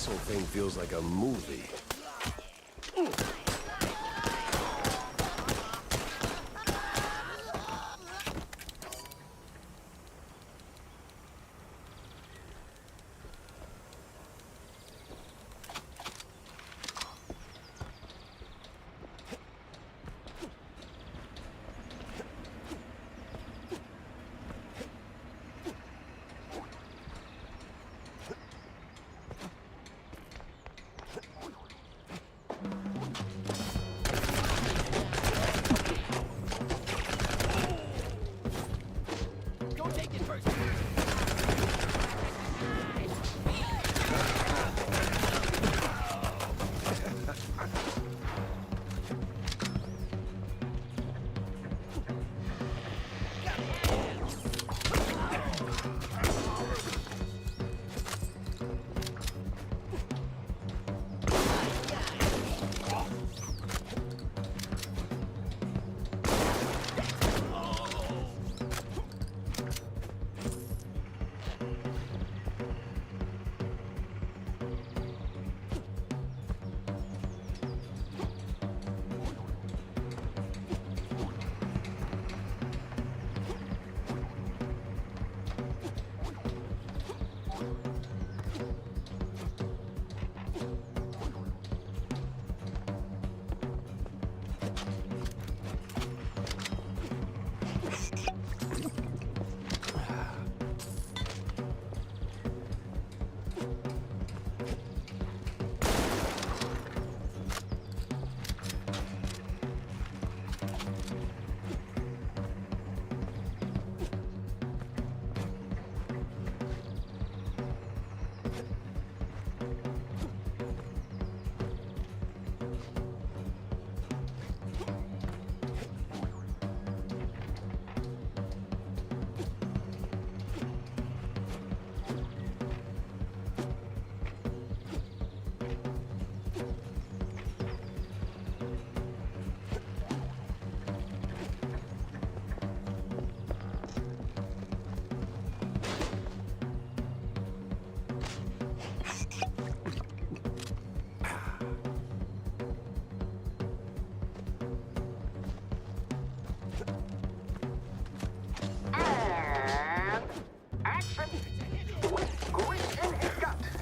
This whole thing feels like a movie.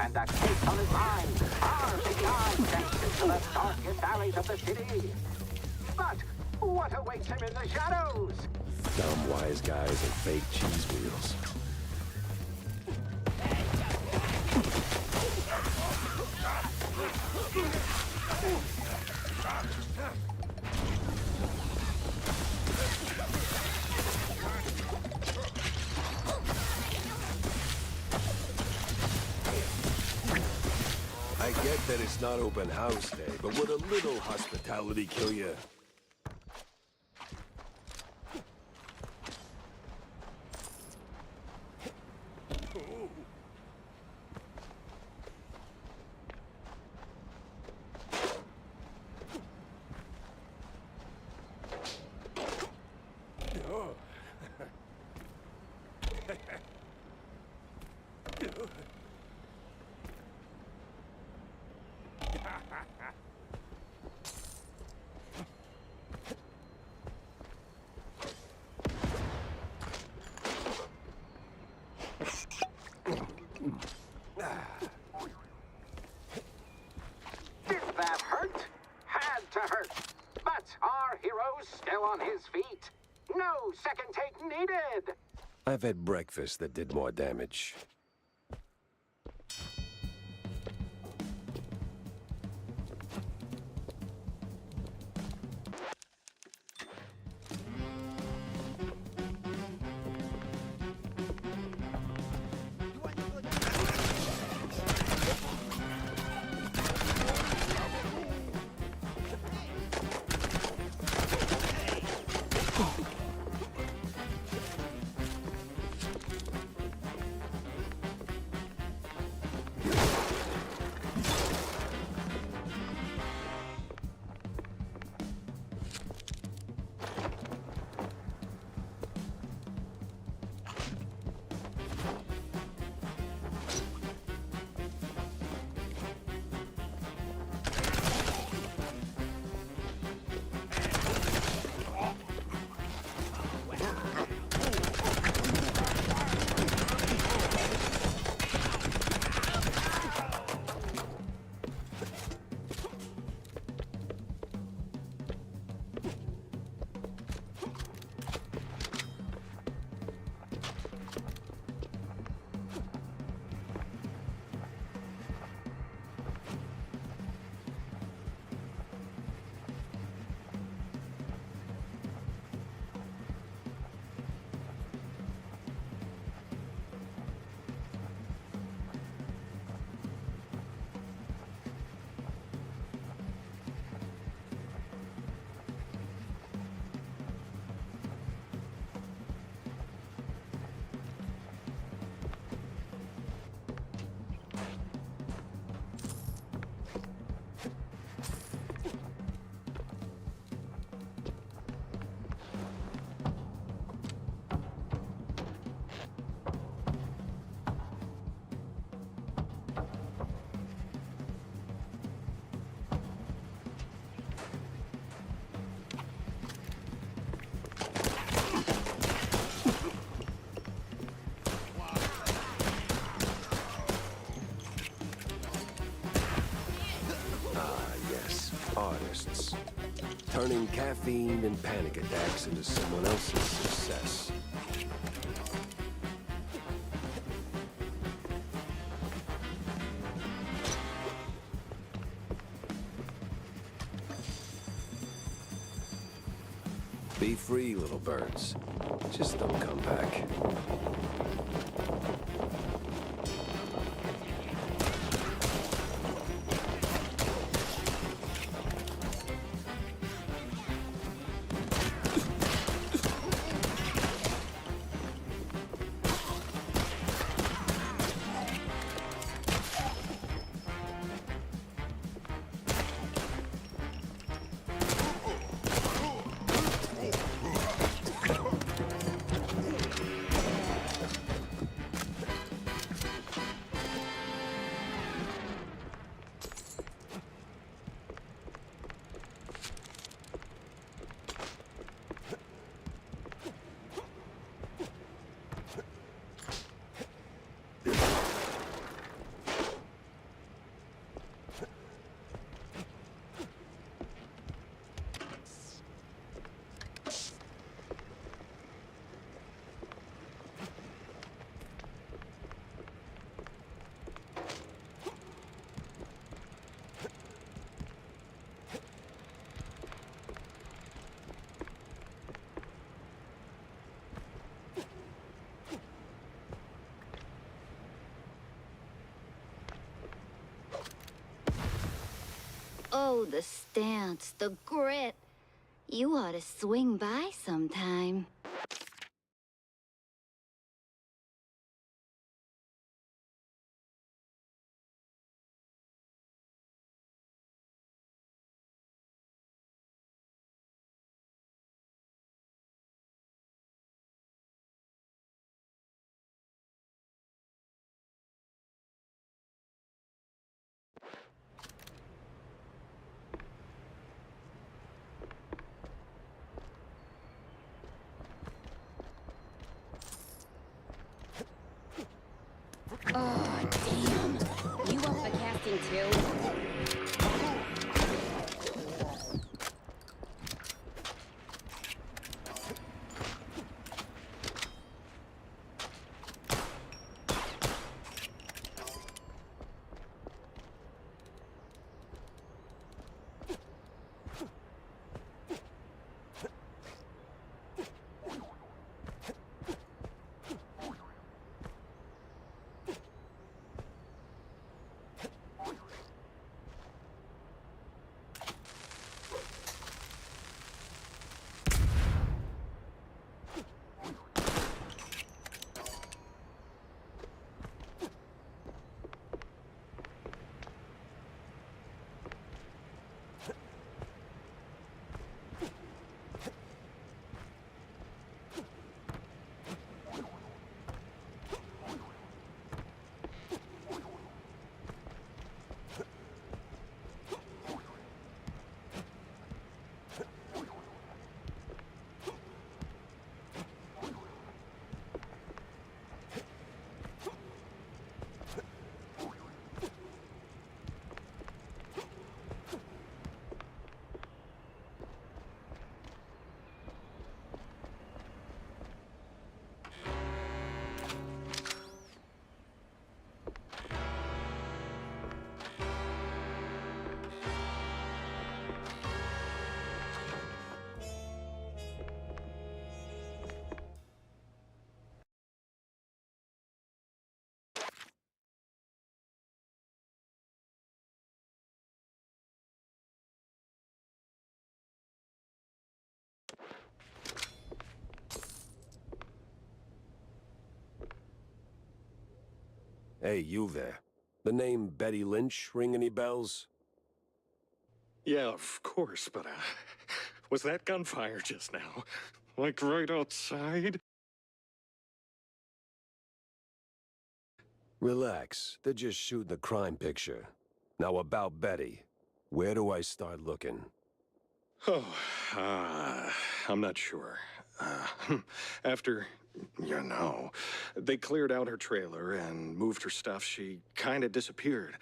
And that taste on his mind, far beyond depths into the darkest alleys of the city. But what awaits him in the shadows? Dumb wise guys and fake cheese wheels. I get that it's not open house day, but would a little hospitality kill you? Did that hurt? Had to hurt. But our hero's still on his feet. No second take needed. I've had breakfast that did more damage. turning caffeine and panic attacks into someone else's success. Be free, little birds. Just don't come back. Oh, the stance, the grit. You ought to swing by sometime. Oh, damn. You up for casting too? Hey, you there. The name Betty Lynch ring any bells? Yeah, of course, but, was that gunfire just now? Like right outside? Relax. They're just shooting a crime picture. Now about Betty. Where do I start looking? Oh, I'm not sure. After you know. They cleared out her trailer and moved her stuff. She kind of disappeared.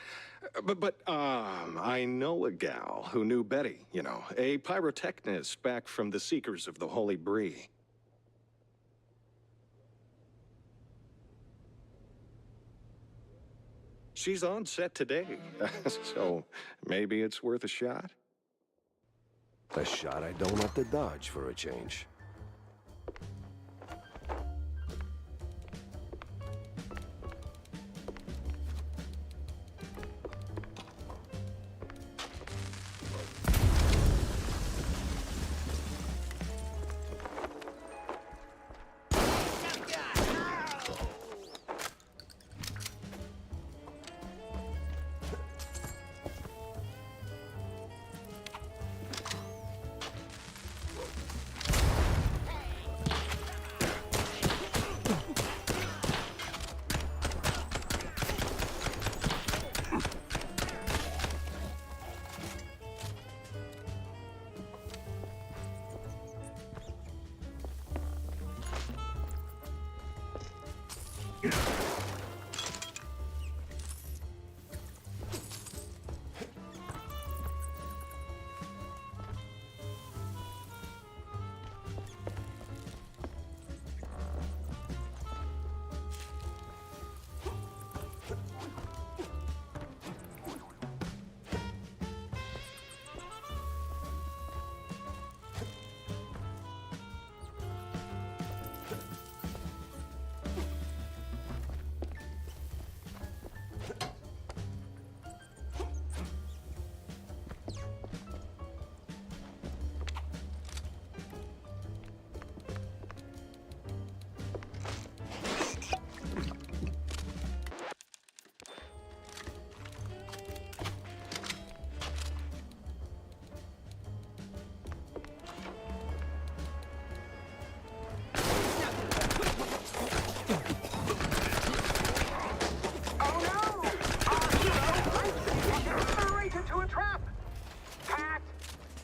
I know a gal who knew Betty, you know, a pyrotechnist back from the Seekers of the Holy Bree. She's on set today, so maybe it's worth a shot. A shot I don't have to dodge for a change.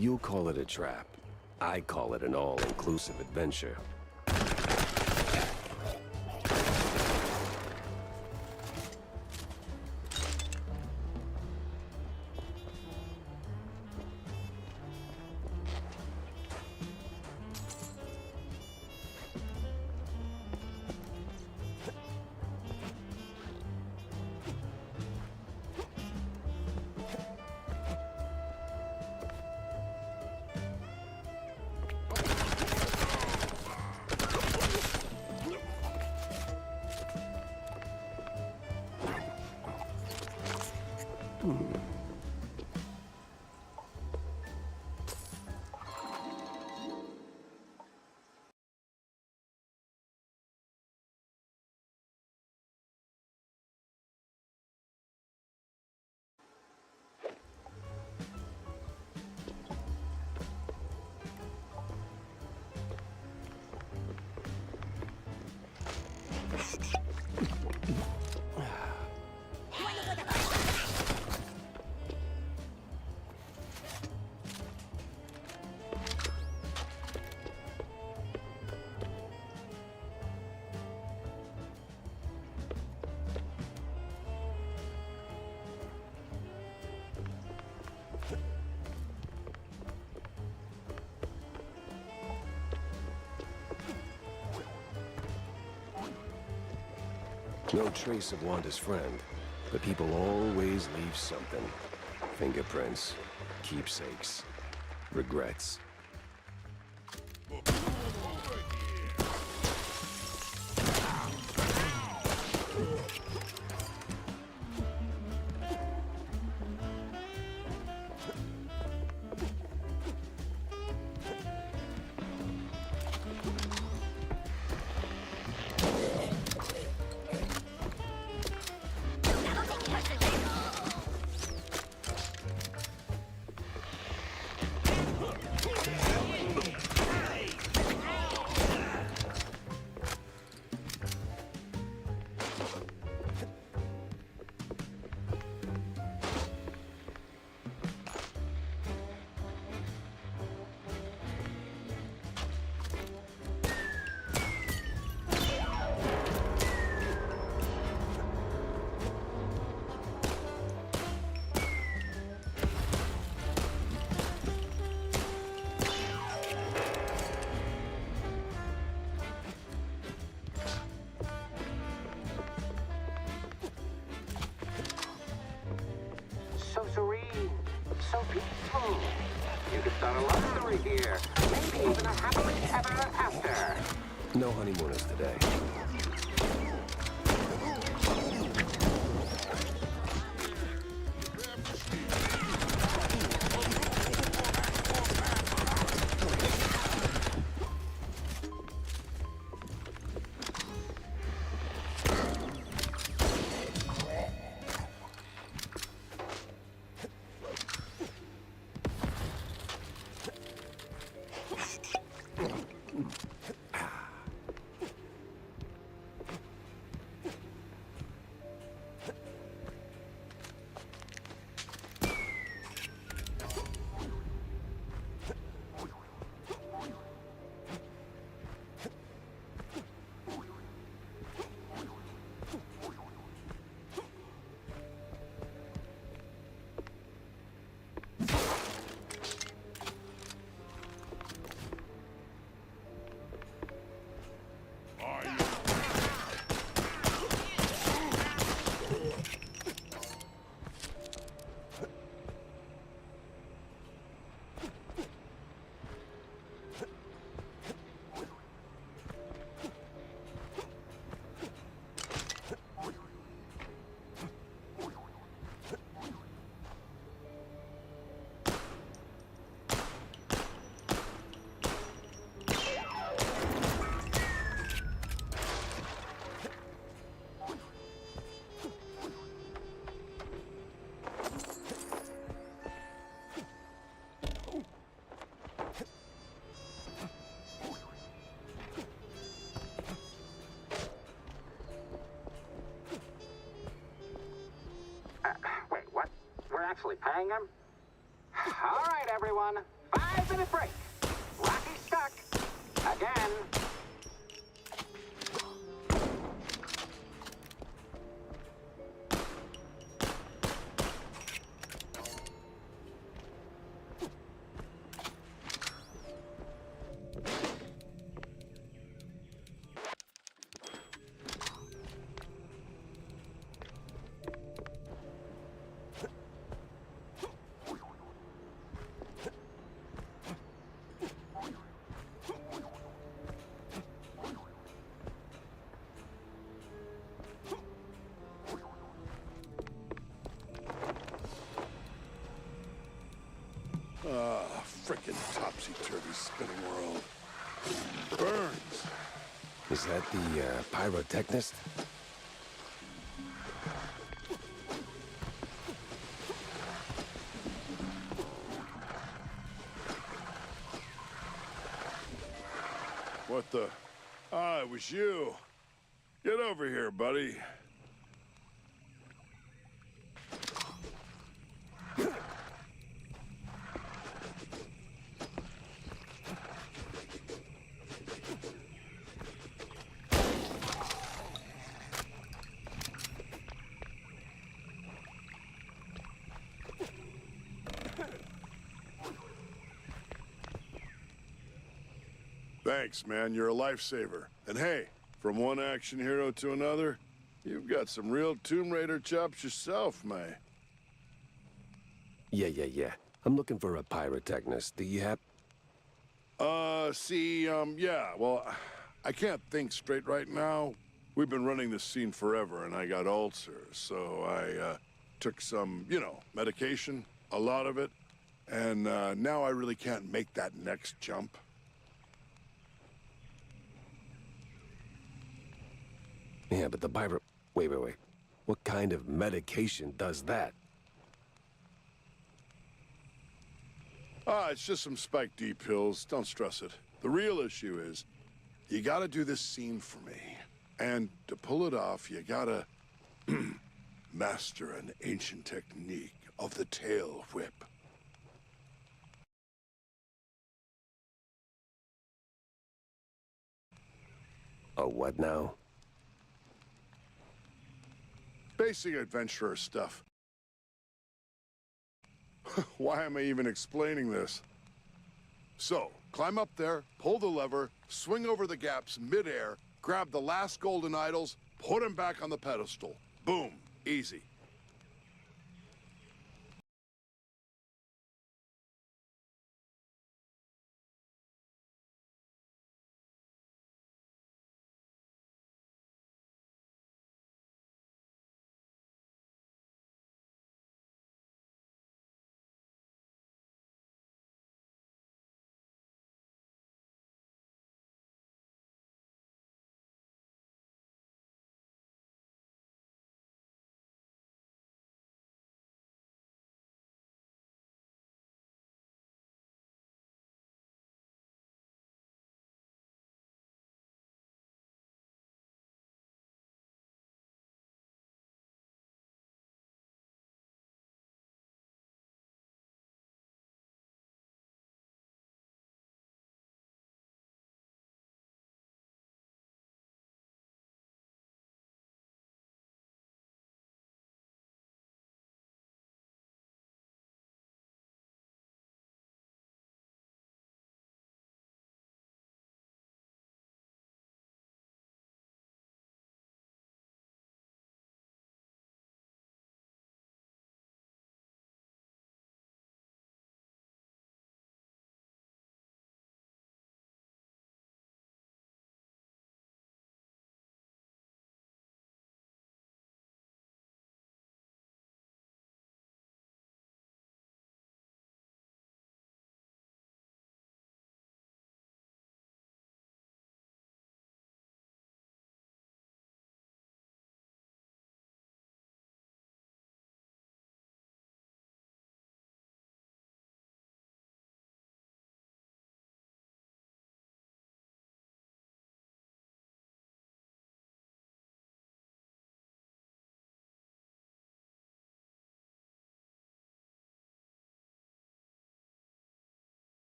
You call it a trap. I call it an all-inclusive adventure. No trace of Wanda's friend, but people always leave something. Fingerprints, keepsakes, regrets. start a love story here. Maybe even a happily ever after. No honeymooners today. Wait, what? We're actually paying him? All right, everyone. 5-minute break. Rocky stuck. Again. Frickin' topsy-turvy spinning world. Burns. Is that the pyrotechnist? What the? Ah, it was you. Get over here, buddy. Thanks, man. You're a lifesaver. And hey, from one action hero to another, you've got some real Tomb Raider chops yourself, May. Yeah. I'm looking for a pyrotechnist. Do you have... Yeah, well, I can't think straight right now. We've been running this scene forever, and I got ulcers, so I, took some, medication, a lot of it, and, now I really can't make that next jump. Yeah, but the pyro... Wait. What kind of medication does that? It's just some Spike D pills. Don't stress it. The real issue is, you gotta do this scene for me. And to pull it off, you gotta master an ancient technique of the tail whip. Oh, what now? Basic adventurer stuff. Why am I even explaining this? So, climb up there, pull the lever, swing over the gaps mid-air, grab the last golden idols, put them back on the pedestal. Boom. Easy.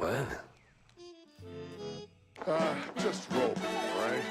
What? Just rope, all right?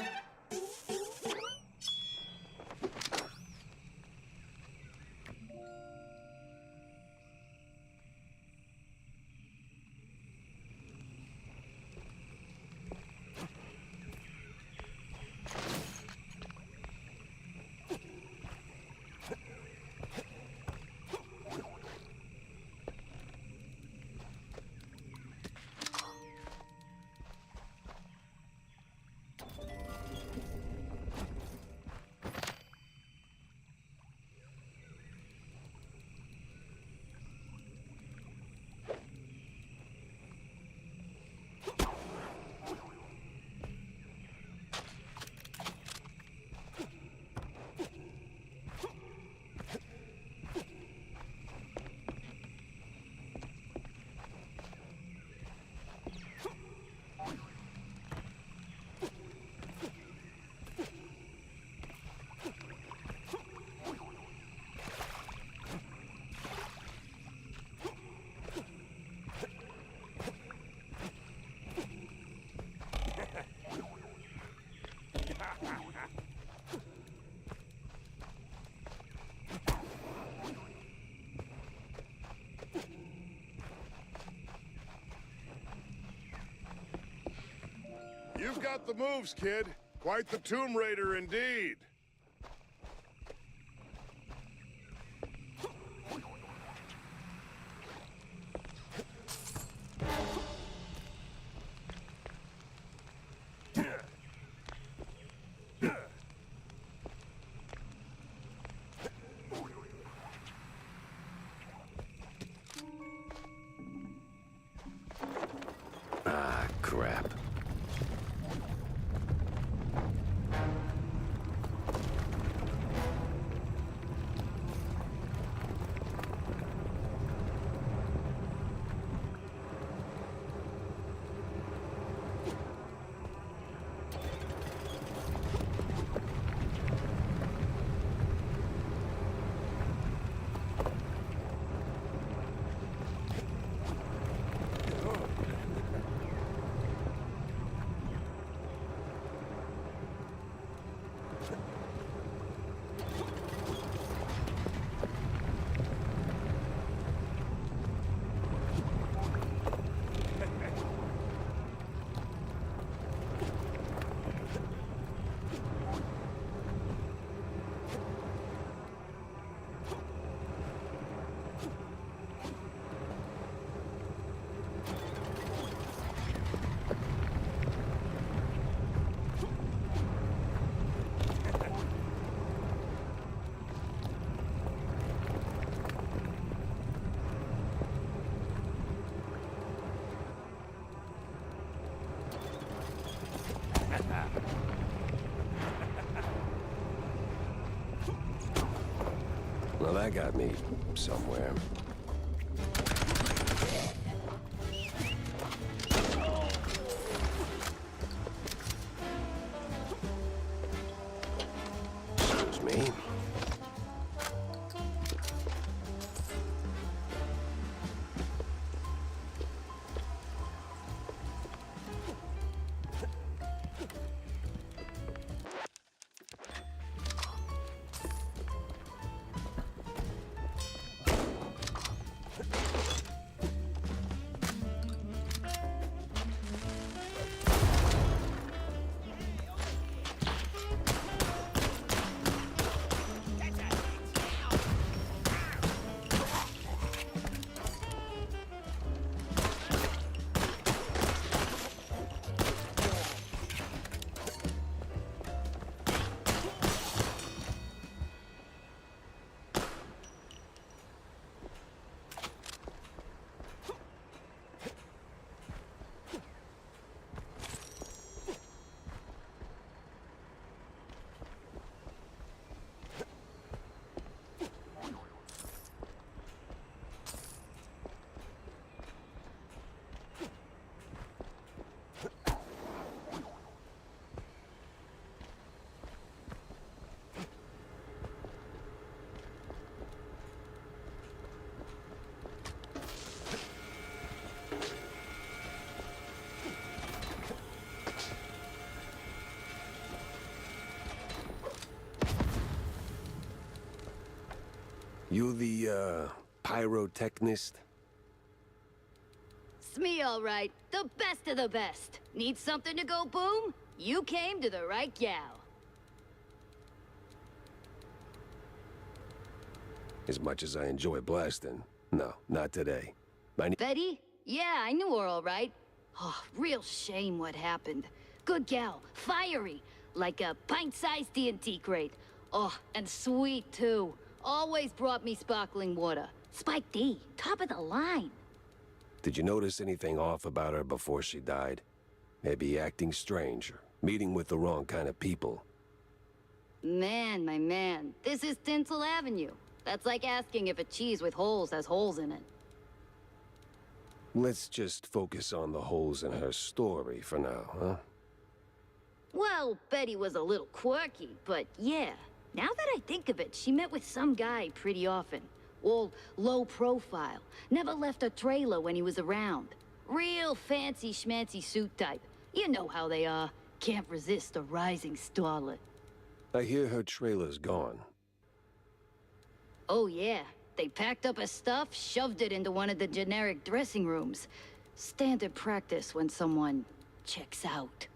You've got the moves, kid. Quite the Tomb Raider indeed. Ah, crap. Well, that got me somewhere. Excuse me. You the, pyrotechnist? It's me, all right. The best of the best. Need something to go boom? You came to the right gal. As much as I enjoy blasting, no, not today. Betty? Yeah, I knew her all right. Oh, real shame what happened. Good gal, fiery, like a pint-sized TNT crate. Oh, and sweet too. Always brought me sparkling water. Spike D, top of the line. Did you notice anything off about her before she died? Maybe acting strange, or meeting with the wrong kind of people. Man, my man, this is Tinsel Avenue. That's like asking if a cheese with holes has holes in it. Let's just focus on the holes in her story for now, huh? Well, Betty was a little quirky, but yeah. Now that I think of it, she met with some guy pretty often. All low profile. Never left a trailer when he was around. Real fancy schmancy suit type. You know how they are. Can't resist a rising starlet. I hear her trailer's gone. Oh yeah. They packed up her stuff, shoved it into one of the generic dressing rooms. Standard practice when someone checks out.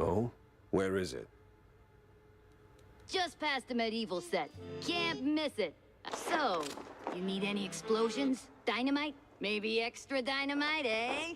Oh? Where is it? Just past the medieval set. Can't miss it. So, you need any explosions? Dynamite? Maybe extra dynamite, eh?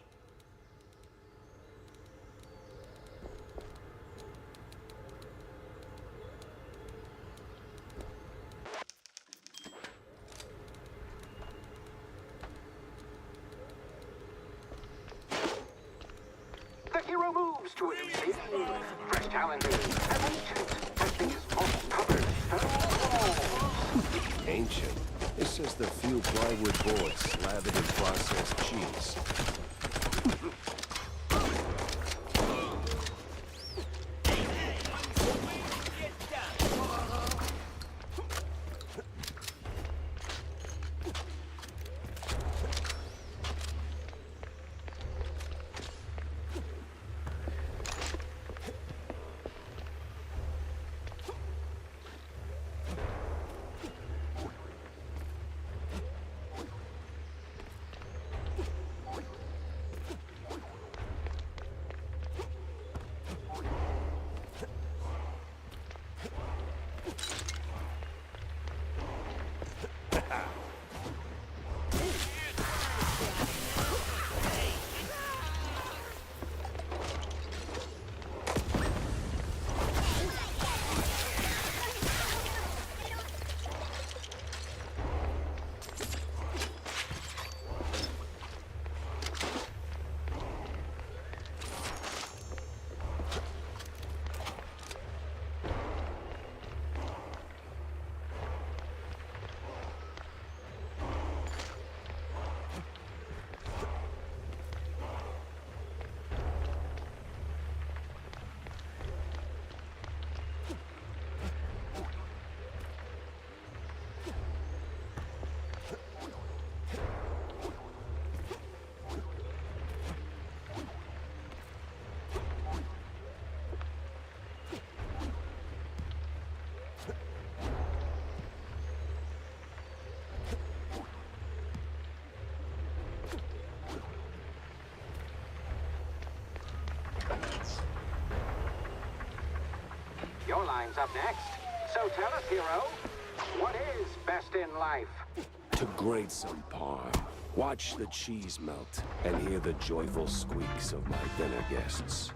The hero moves to an invading, fresh challenges, and ancient, as these moss-covered stone walls. Ancient. It's just a few plywood boards slathered in processed cheese. Caroline's up next. So tell us, hero, what is best in life? To grate some parm, watch the cheese melt, and hear the joyful squeaks of my dinner guests.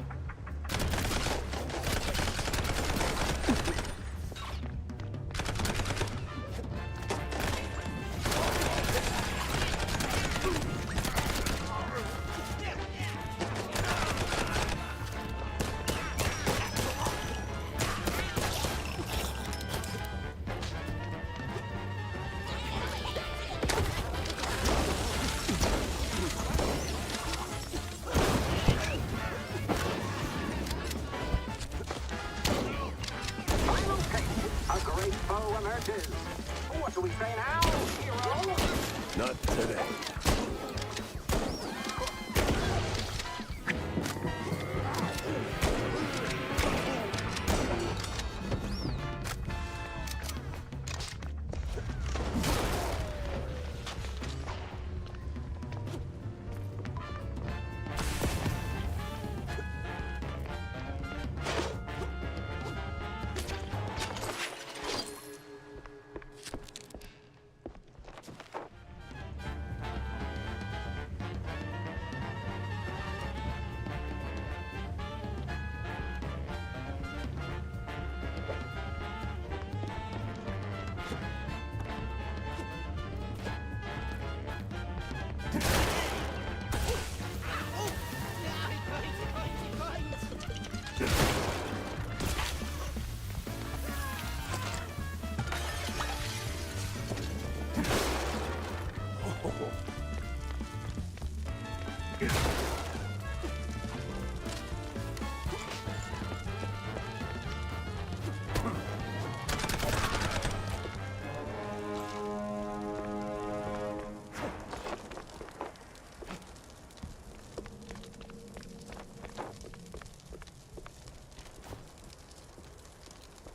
Final take. A great foe emerges. What do we say now, hero? Not today.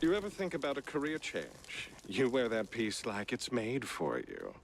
You ever think about a career change? You wear that piece like it's made for you.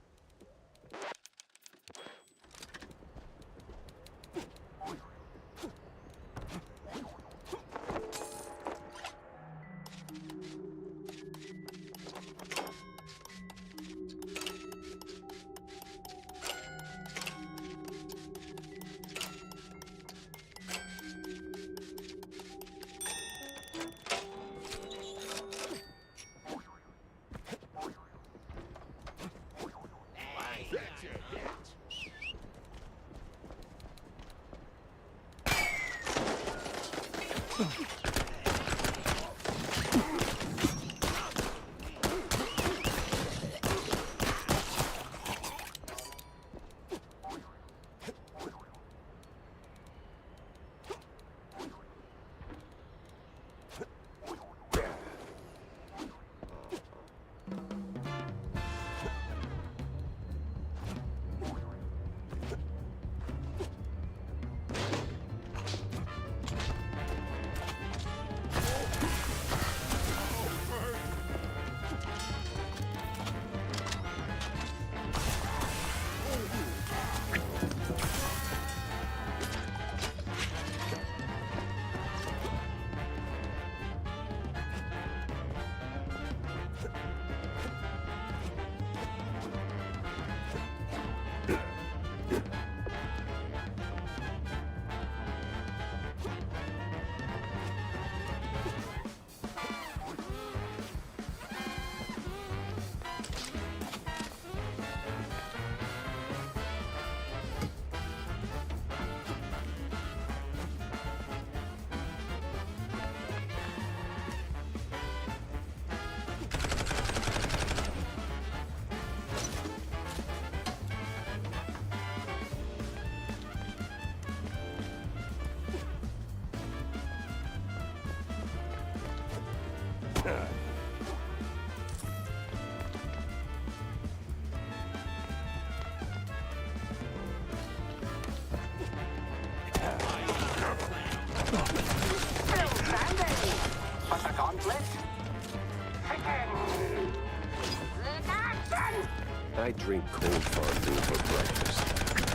I drink cold fondue for breakfast.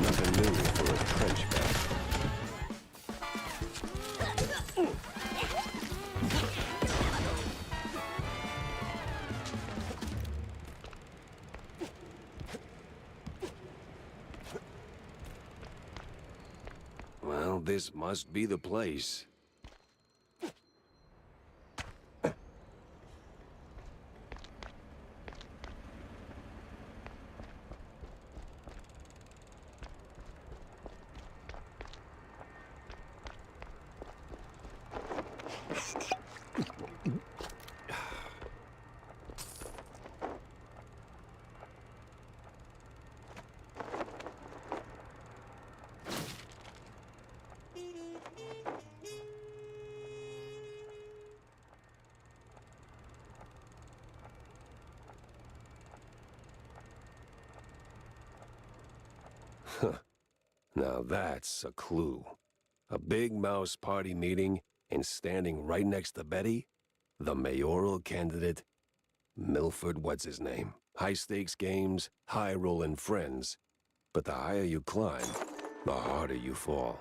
Nothing new for a trench bath. Well, this must be the place. Now that's a clue. A big mouse party meeting, and standing right next to Betty, the mayoral candidate, Milford what's his name. High-stakes games, high-rolling friends. But the higher you climb, the harder you fall.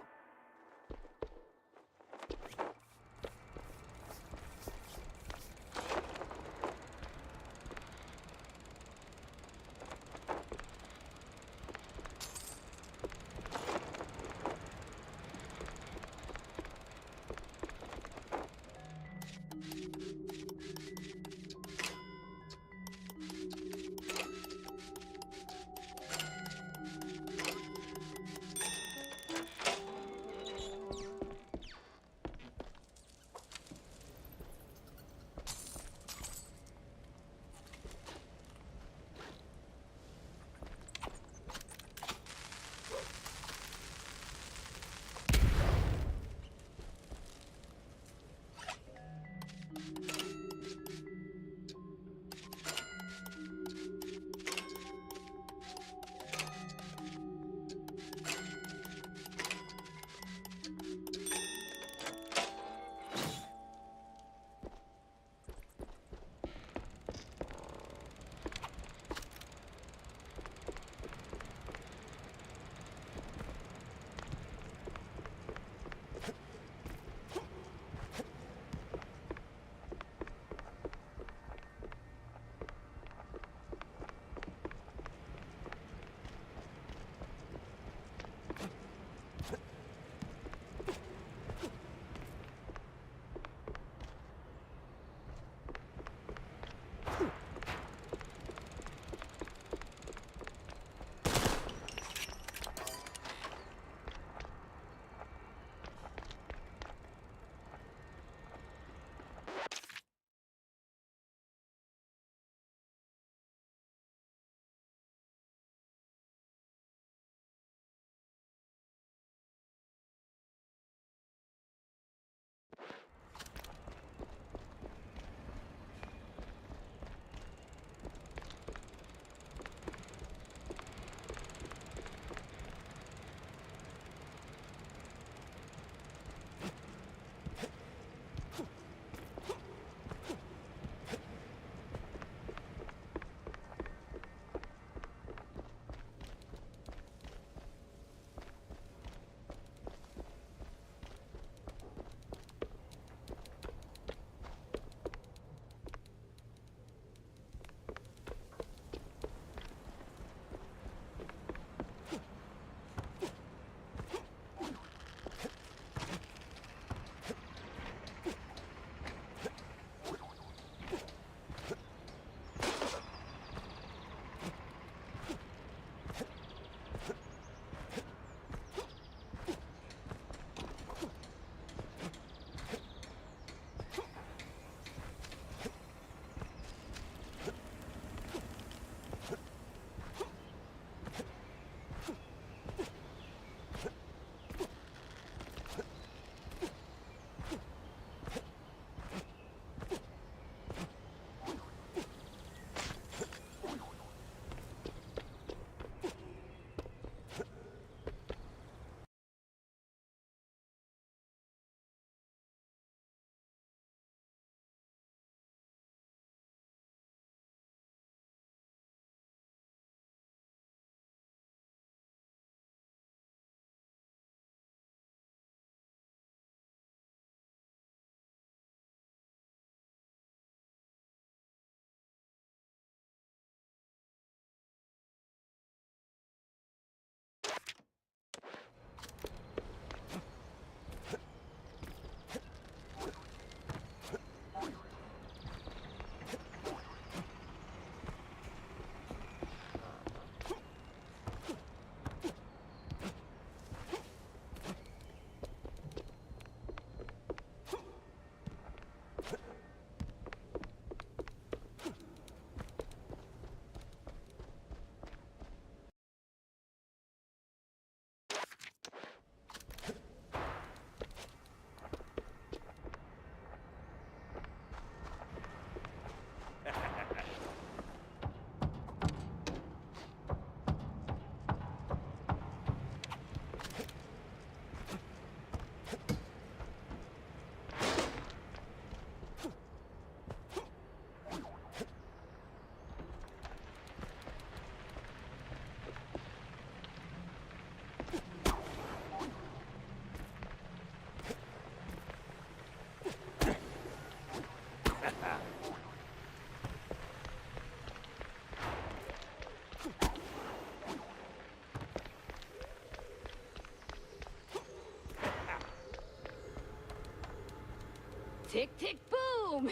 Tick, tick, boom!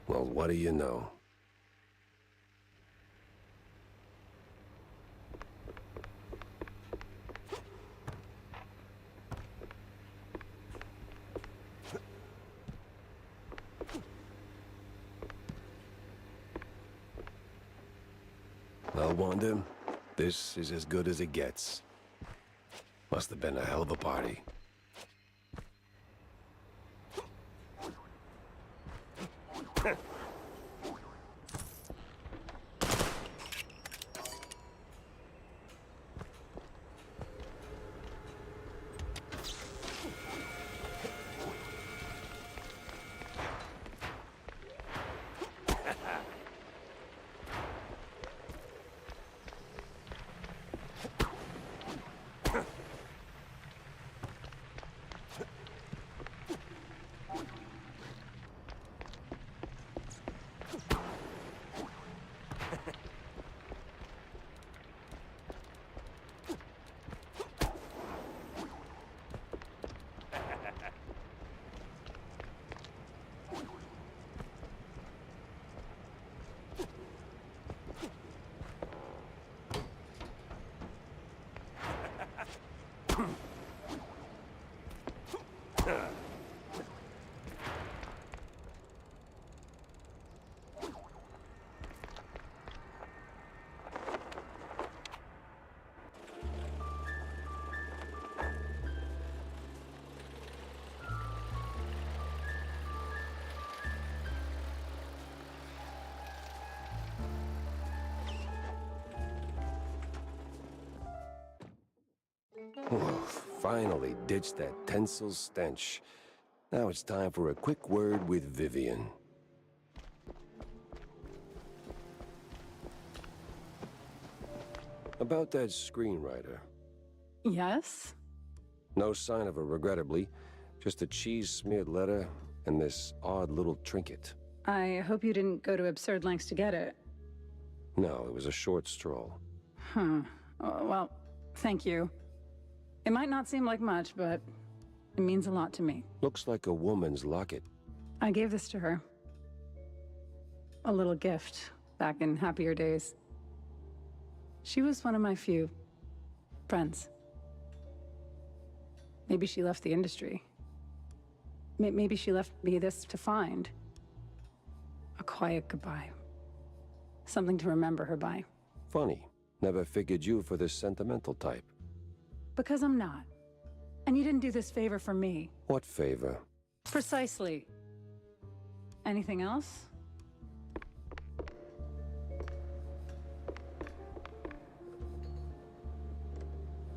Well, what do you know? Well, Wanda, this is as good as it gets. Must have been a hell of a party. Oh, finally ditched that tensile stench. Now it's time for a quick word with Vivian. About that screenwriter. Yes? No sign of her, regrettably. Just a cheese-smeared letter and this odd little trinket. I hope you didn't go to absurd lengths to get it. No, it was a short stroll. Huh. Well, thank you. It might not seem like much, but it means a lot to me. Looks like a woman's locket. I gave this to her. A little gift, back in happier days. She was one of my few friends. Maybe she left the industry. Maybe she left me this to find. A quiet goodbye. Something to remember her by. Funny. Never figured you for the sentimental type. Because I'm not. And you didn't do this favor for me. What favor? Precisely. Anything else?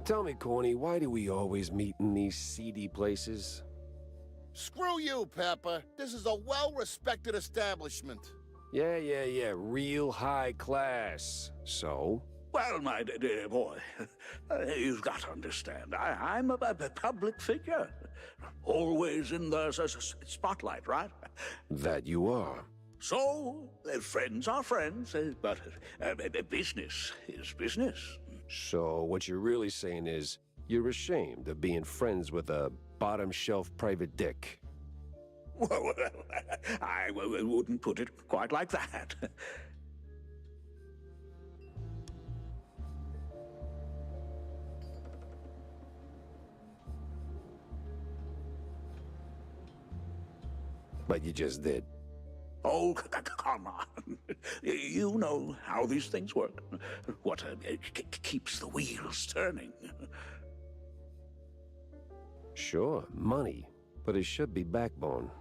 Tell me, Corny, why do we always meet in these seedy places? Screw you, Pepper. This is a well-respected establishment. Yeah. Real high class. So? Well, my dear boy, you've got to understand, I'm a public figure. Always in the spotlight, right? That you are. So, friends are friends, but business is business. So what you're really saying is you're ashamed of being friends with a bottom-shelf private dick. Well, I wouldn't put it quite like that. But you just did. Oh, come on. You know how these things work. What keeps the wheels turning. Sure, money. But it should be backbone.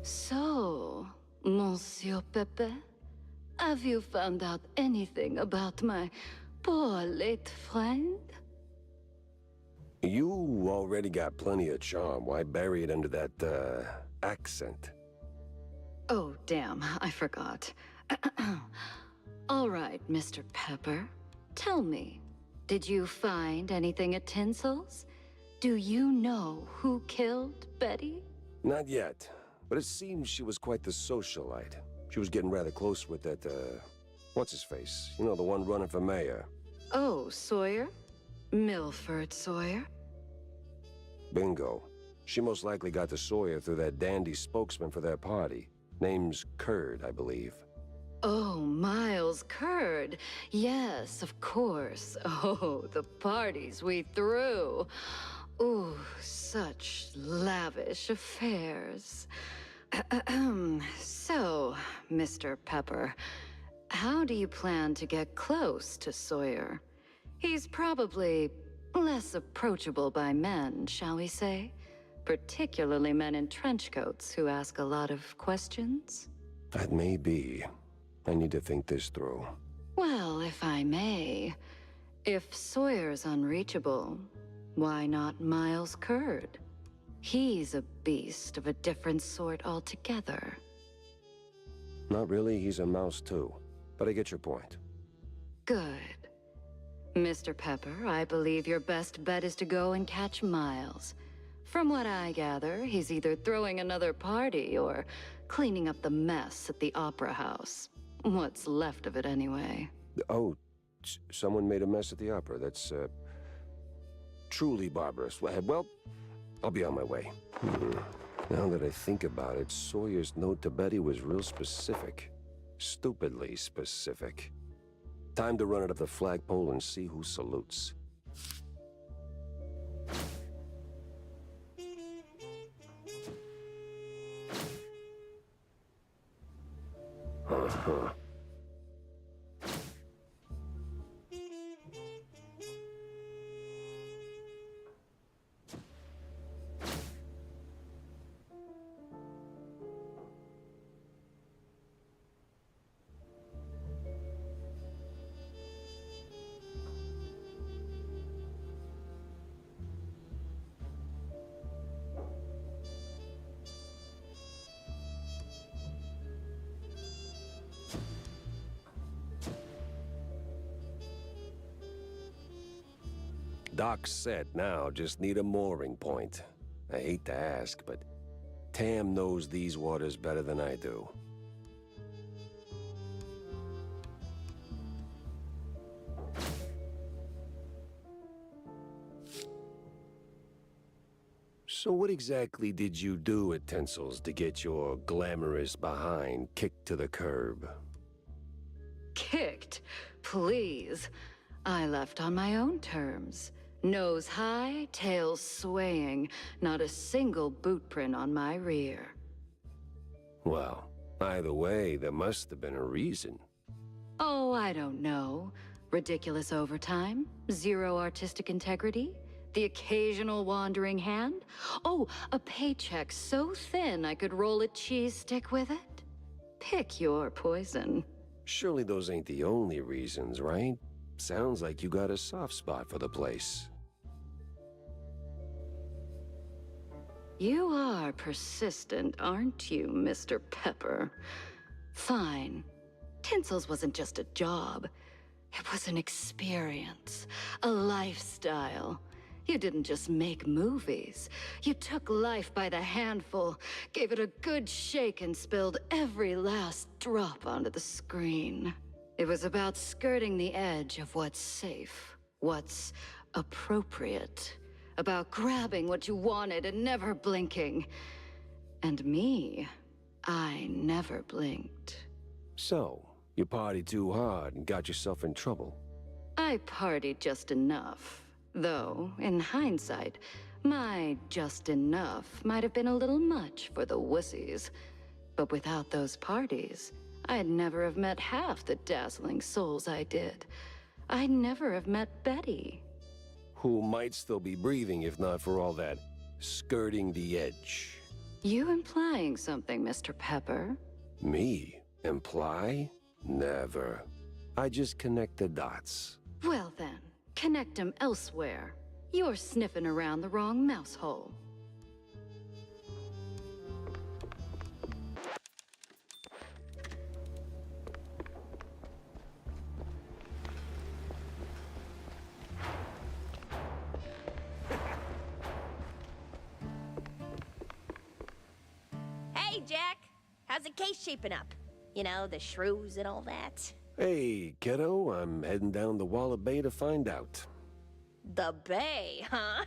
So, Monsieur Pepe, have you found out anything about my poor late friend? You already got plenty of charm. Why bury it under that, accent? Oh, damn, I forgot. All right, Mr. Pepper. Tell me, did you find anything at Tinsel's? Do you know who killed Betty? Not yet, but it seems she was quite the socialite. She was getting rather close with that, what's-his-face? You know, the one running for mayor. Oh, Sawyer? Milford Sawyer? Bingo. She most likely got to Sawyer through that dandy spokesman for their party. Name's Curd, I believe. Oh, Miles Curd. Yes, of course. Oh, the parties we threw. Ooh, such lavish affairs. So, Mr. Pepper, how do you plan to get close to Sawyer? He's probably less approachable by men, shall we say? Particularly men in trench coats who ask a lot of questions? That may be. I need to think this through. Well, if I may, if Sawyer's unreachable, why not Miles Curd? He's a beast of a different sort altogether. Not really, he's a mouse too. But I get your point. Good. Mr. Pepper, I believe your best bet is to go and catch Miles. From what I gather, he's either throwing another party or cleaning up the mess at the Opera House. What's left of it, anyway. Oh, Someone made a mess at the opera. That's, truly barbarous. Well, I'll be on my way. Now that I think about it, Sawyer's note to Betty was real specific. Stupidly specific. Time to run it up the flagpole and see who salutes. Uh-huh. Dock's set now, just need a mooring point. I hate to ask, but Tam knows these waters better than I do. So what exactly did you do at Tinsel's to get your glamorous behind kicked to the curb? Kicked? Please. I left on my own terms. Nose high, tail swaying, not a single boot print on my rear. Well, either way, there must have been a reason. Oh, I don't know. Ridiculous overtime? Zero artistic integrity? The occasional wandering hand? Oh, a paycheck so thin I could roll a cheese stick with it? Pick your poison. Surely those ain't the only reasons, right? Sounds like you got a soft spot for the place. You are persistent, aren't you, Mr. Pepper? Fine. Tinsel's wasn't just a job. It was an experience, a lifestyle. You didn't just make movies. You took life by the handful, gave it a good shake, and spilled every last drop onto the screen. It was about skirting the edge of what's safe, what's appropriate, about grabbing what you wanted and never blinking. And me, I never blinked. So, you partied too hard and got yourself in trouble. I partied just enough. Though, in hindsight, my just enough might have been a little much for the wussies. But without those parties, I'd never have met half the dazzling souls I did. I'd never have met Betty. Who might still be breathing if not for all that skirting the edge. You implying something, Mr. Pepper? Me? Imply? Never. I just connect the dots. Well then, connect them elsewhere. You're sniffing around the wrong mouse hole. Hey, Jack. How's the case shaping up? You know, the shrews and all that. Hey, kiddo, I'm heading down to Walla Bay to find out. The Bay, huh?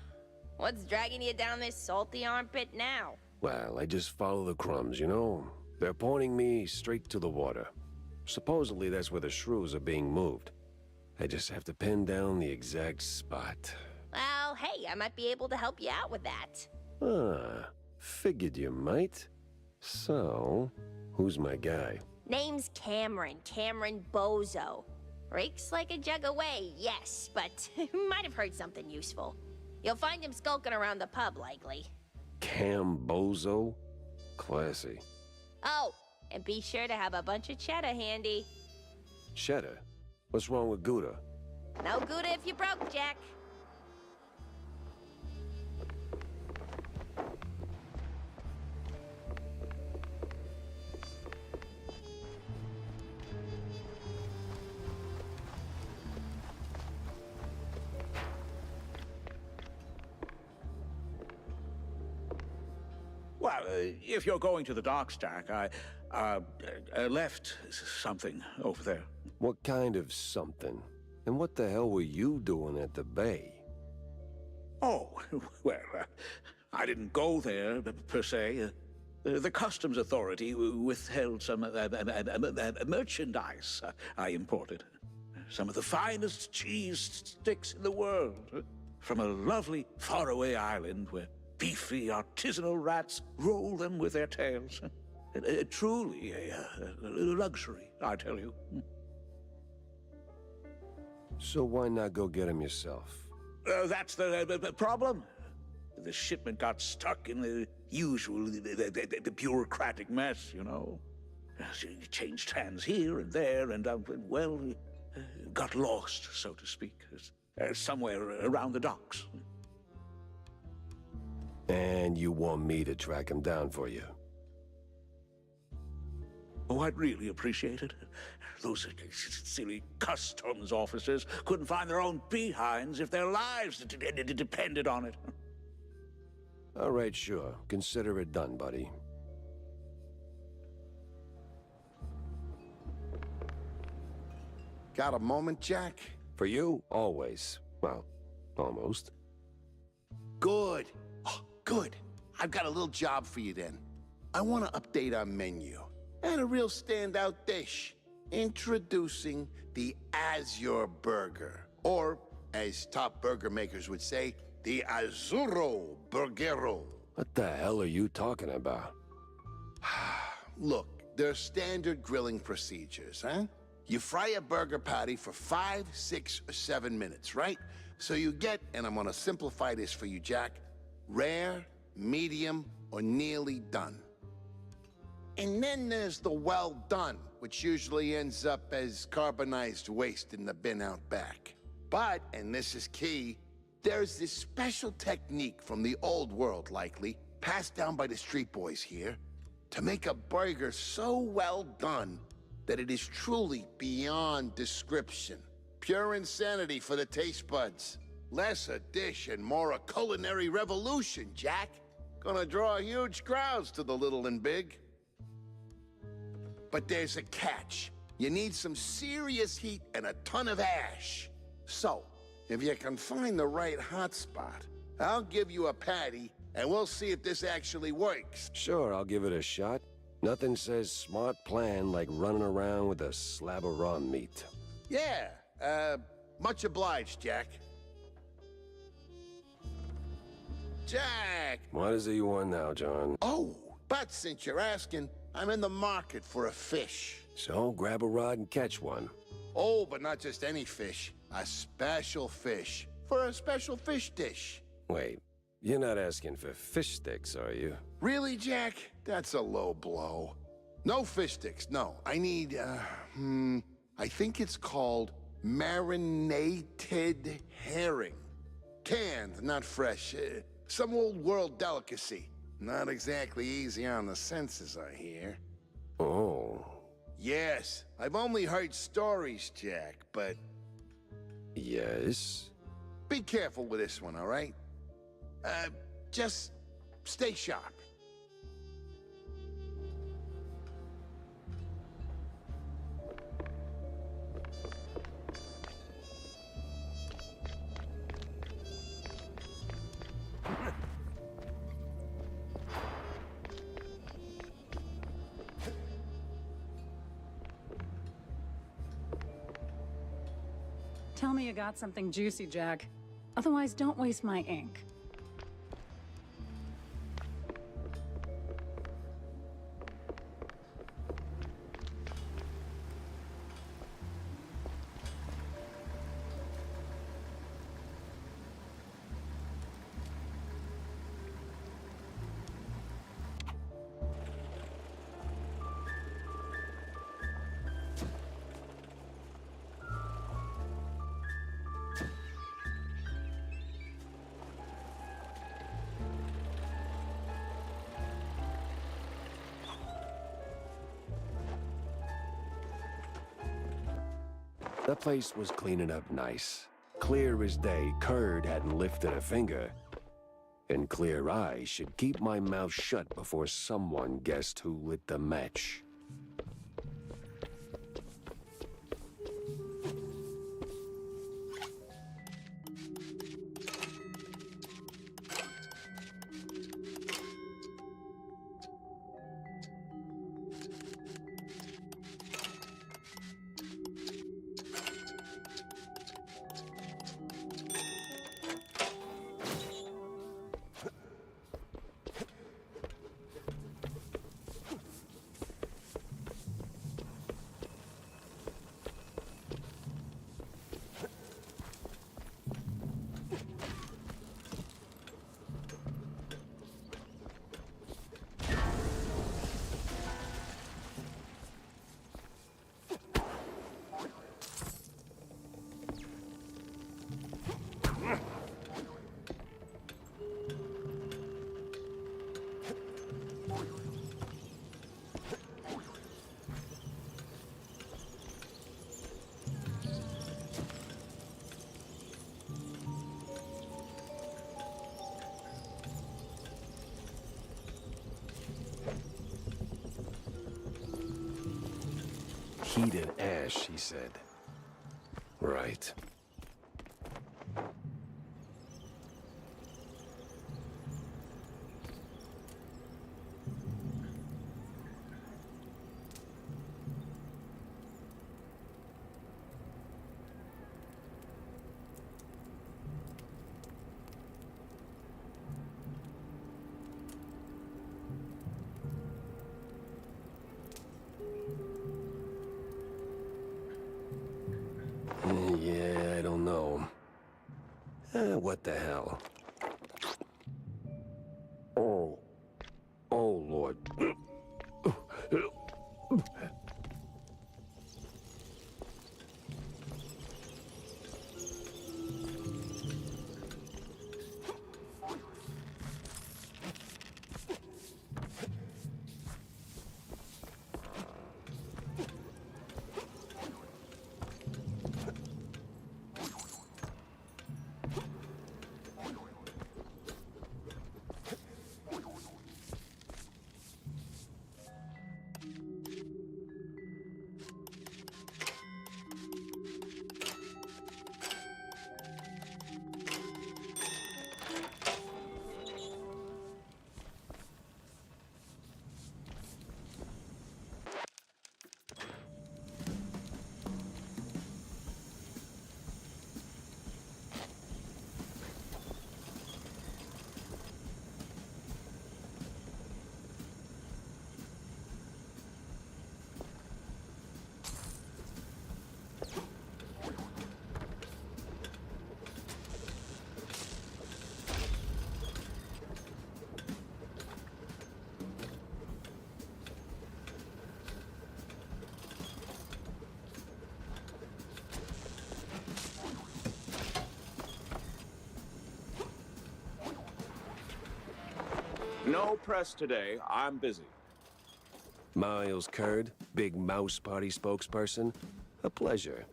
What's dragging you down this salty armpit now? Well, I just follow the crumbs, you know? They're pointing me straight to the water. Supposedly that's where the shrews are being moved. I just have to pin down the exact spot. Well, hey, I might be able to help you out with that. Ah, figured you might. So, who's my guy? Name's Cameron Bozo. Rakes like a jug away, yes, but might have heard something useful. You'll find him skulking around the pub, likely. Cam Bozo? Classy. Oh, and be sure to have a bunch of cheddar handy. Cheddar? What's wrong with Gouda? No Gouda if you broke, Jack. Well, if you're going to the docks, Jack, I left something over there. What kind of something? And what the hell were you doing at the bay? Oh, well, I didn't go there, per se. The customs authority withheld some merchandise I imported. Some of the finest cheese sticks in the world. From a lovely faraway island where beefy artisanal rats roll them with their tails. Truly a luxury, I tell you. So why not go get him yourself? That's the problem. The shipment got stuck in the usual the bureaucratic mess, you know. It changed hands here and there, and, well, got lost, so to speak, somewhere around the docks. And you want me to track him down for you? Oh, I'd really appreciate it. Those silly customs officers couldn't find their own behinds if their lives depended on it. All right, sure. Consider it done, buddy. Got a moment, Jack? For you, always. Well, almost. Good. Oh, good. I've got a little job for you then. I want to update our menu. And a real standout dish. Introducing the Azure Burger. Or, as top burger makers would say, the Azzurro Burgero. What the hell are you talking about? Look, they're standard grilling procedures, huh? You fry a burger patty for 5, 6, or 7 minutes, right? So you get, and I'm gonna simplify this for you, Jack, rare, medium, or nearly done. And then there's the well done, which usually ends up as carbonized waste in the bin out back. But, and this is key, there's this special technique from the old world, likely, passed down by the street boys here, to make a burger so well done that it is truly beyond description. Pure insanity for the taste buds. Less a dish and more a culinary revolution, Jack. Gonna draw huge crowds to the little and big. But there's a catch. You need some serious heat and a ton of ash. So, if you can find the right hotspot, I'll give you a patty, and we'll see if this actually works. Sure, I'll give it a shot. Nothing says smart plan like running around with a slab of raw meat. Yeah, much obliged, Jack. Jack! What is it you want now, John? Oh, but since you're asking, I'm in the market for a fish. So grab a rod and catch one. Oh, but not just any fish. A special fish. For a special fish dish. Wait, you're not asking for fish sticks, are you? Really, Jack? That's a low blow. No fish sticks, no. I need, I think it's called marinated herring. Canned, not fresh. Some old world delicacy. Not exactly easy on the senses, I hear. Oh. Yes, I've only heard stories, Jack, but... Yes? Be careful with this one, all right? Just stay sharp. Tell me you got something juicy, Jack. Otherwise, don't waste my ink. The place was cleaning up nice. Clear as day, Curd hadn't lifted a finger. And clear eyes should keep my mouth shut before someone guessed who lit the match. Heat and ash, he said. Right. Yeah, I don't know. What the hell? Oh. Oh, Lord. No press today. I'm busy. Miles Curd, Big Mouse Party spokesperson. A pleasure.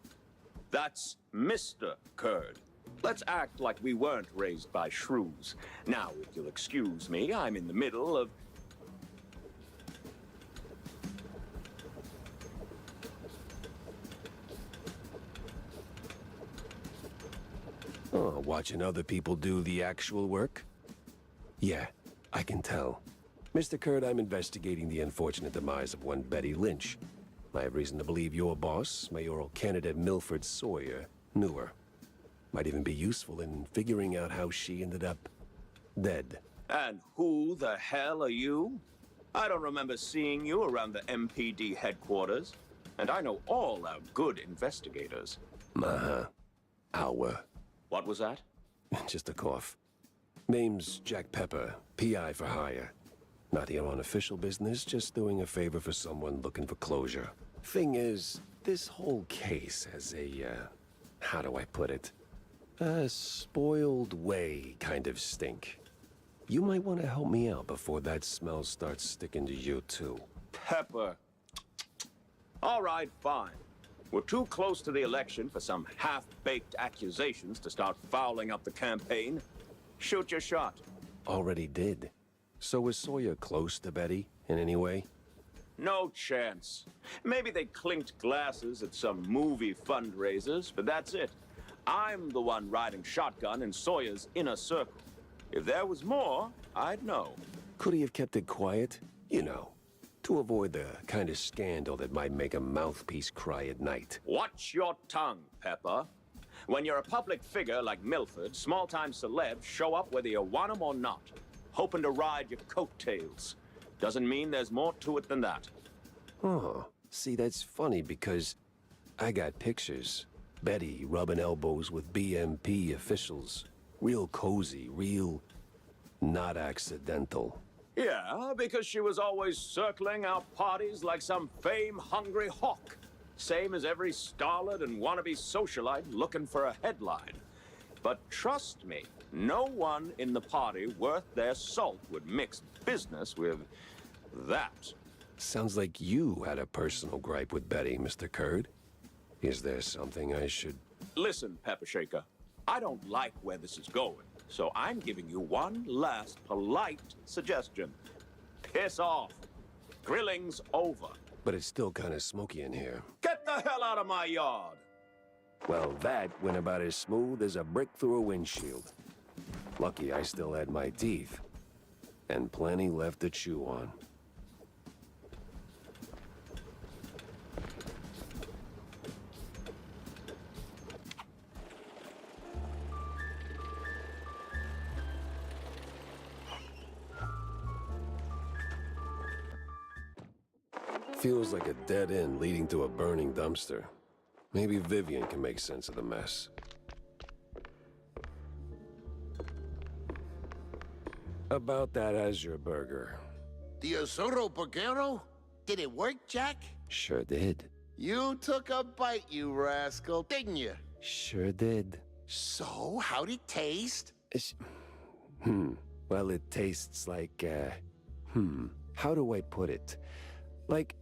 That's Mr. Curd. Let's act like we weren't raised by shrews. Now, if you'll excuse me, I'm in the middle of... Oh, watching other people do the actual work? Yeah, I can tell. Mr. Curd, I'm investigating the unfortunate demise of one Betty Lynch. I have reason to believe your boss, mayoral candidate Milford Sawyer, knew her. Might even be useful in figuring out how she ended up dead. And who the hell are you? I don't remember seeing you around the MPD headquarters. And I know all our good investigators. Uh-huh. Our. What was that? Just a cough. Name's Jack Pepper, PI for hire. Not here on official business, just doing a favor for someone looking for closure. Thing is, this whole case has a, how do I put it? A spoiled way kind of stink. You might want to help me out before that smell starts sticking to you, too. Pepper. All right, fine. We're too close to the election for some half-baked accusations to start fouling up the campaign. Shoot your shot. Already did. So was Sawyer close to Betty in any way? No chance. Maybe they clinked glasses at some movie fundraisers, but that's it. I'm the one riding shotgun in Sawyer's inner circle. If there was more, I'd know. Could he have kept it quiet? You know, to avoid the kind of scandal that might make a mouthpiece cry at night. Watch your tongue, Pepper. When you're a public figure like Milford, small-time celebs show up whether you want them or not, hoping to ride your coattails. Doesn't mean there's more to it than that. Oh, see, that's funny because I got pictures. Betty rubbing elbows with BMP officials. Real cozy, real not accidental. Yeah, because she was always circling our parties like some fame-hungry hawk. Same as every starlet and wannabe socialite looking for a headline. But trust me, no one in the party worth their salt would mix business with that. Sounds like you had a personal gripe with Betty, Mr. Curd. Is there something I should... Listen, Pepper Shaker, I don't like where this is going, so I'm giving you one last polite suggestion. Piss off. Grilling's over. But it's still kind of smoky in here. Get the hell out of my yard! Well, that went about as smooth as a brick through a windshield. Lucky I still had my teeth. And plenty left to chew on. Feels like a dead end leading to a burning dumpster. Maybe Vivian can make sense of the mess. About that Azure burger. The Azuro Burgero? Did it work, Jack? Sure did. You took a bite, you rascal, didn't you? Sure did. So, how'd it taste? Well, it tastes like, how do I put it? Like,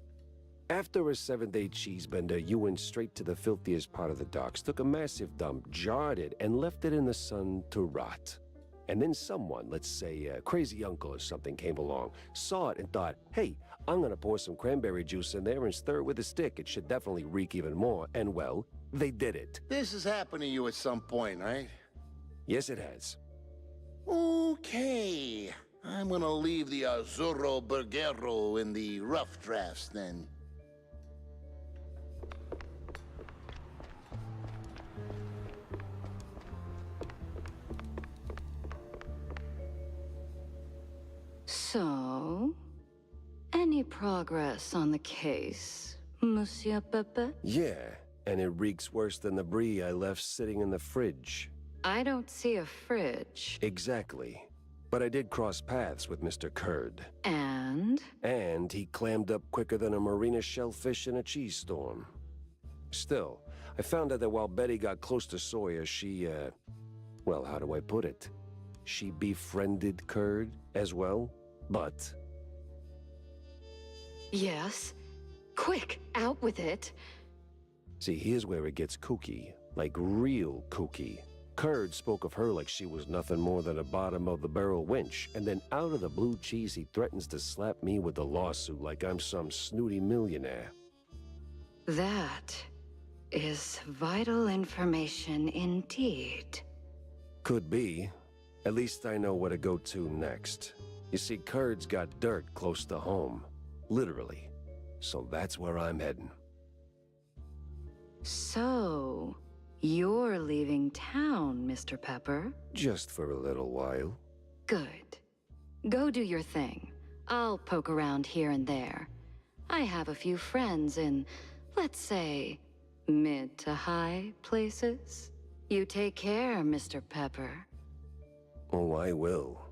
after a 7-day cheese bender, you went straight to the filthiest part of the docks, took a massive dump, jarred it, and left it in the sun to rot. And then someone, let's say a crazy uncle or something, came along, saw it, and thought, hey, I'm gonna pour some cranberry juice in there and stir it with a stick. It should definitely reek even more. And well, they did it. This has happened to you at some point, right? Yes, it has. Okay. I'm gonna leave the Azuro Burgero in the rough drafts, then. So, any progress on the case, Monsieur Pepe? Yeah, and it reeks worse than the brie I left sitting in the fridge. I don't see a fridge. Exactly. But I did cross paths with Mr. Kurd. And? And he clammed up quicker than a marina shellfish in a cheese storm. Still, I found out that while Betty got close to Sawyer, she, well, how do I put it? She befriended Kurd as well, but... Yes. Quick, out with it. See, here's where it gets kooky. Like real kooky. Kurd spoke of her like she was nothing more than a bottom-of-the-barrel wench, and then out of the blue cheese he threatens to slap me with a lawsuit like I'm some snooty millionaire. That is vital information indeed. Could be. At least I know where to go to next. You see, Kurd's got dirt close to home. Literally. So that's where I'm heading. So... you're leaving town, Mr. Pepper? Just for a little while. Good. Go do your thing. I'll poke around here and there. I have a few friends in, let's say, mid to high places. You take care, Mr. Pepper. Oh, I will.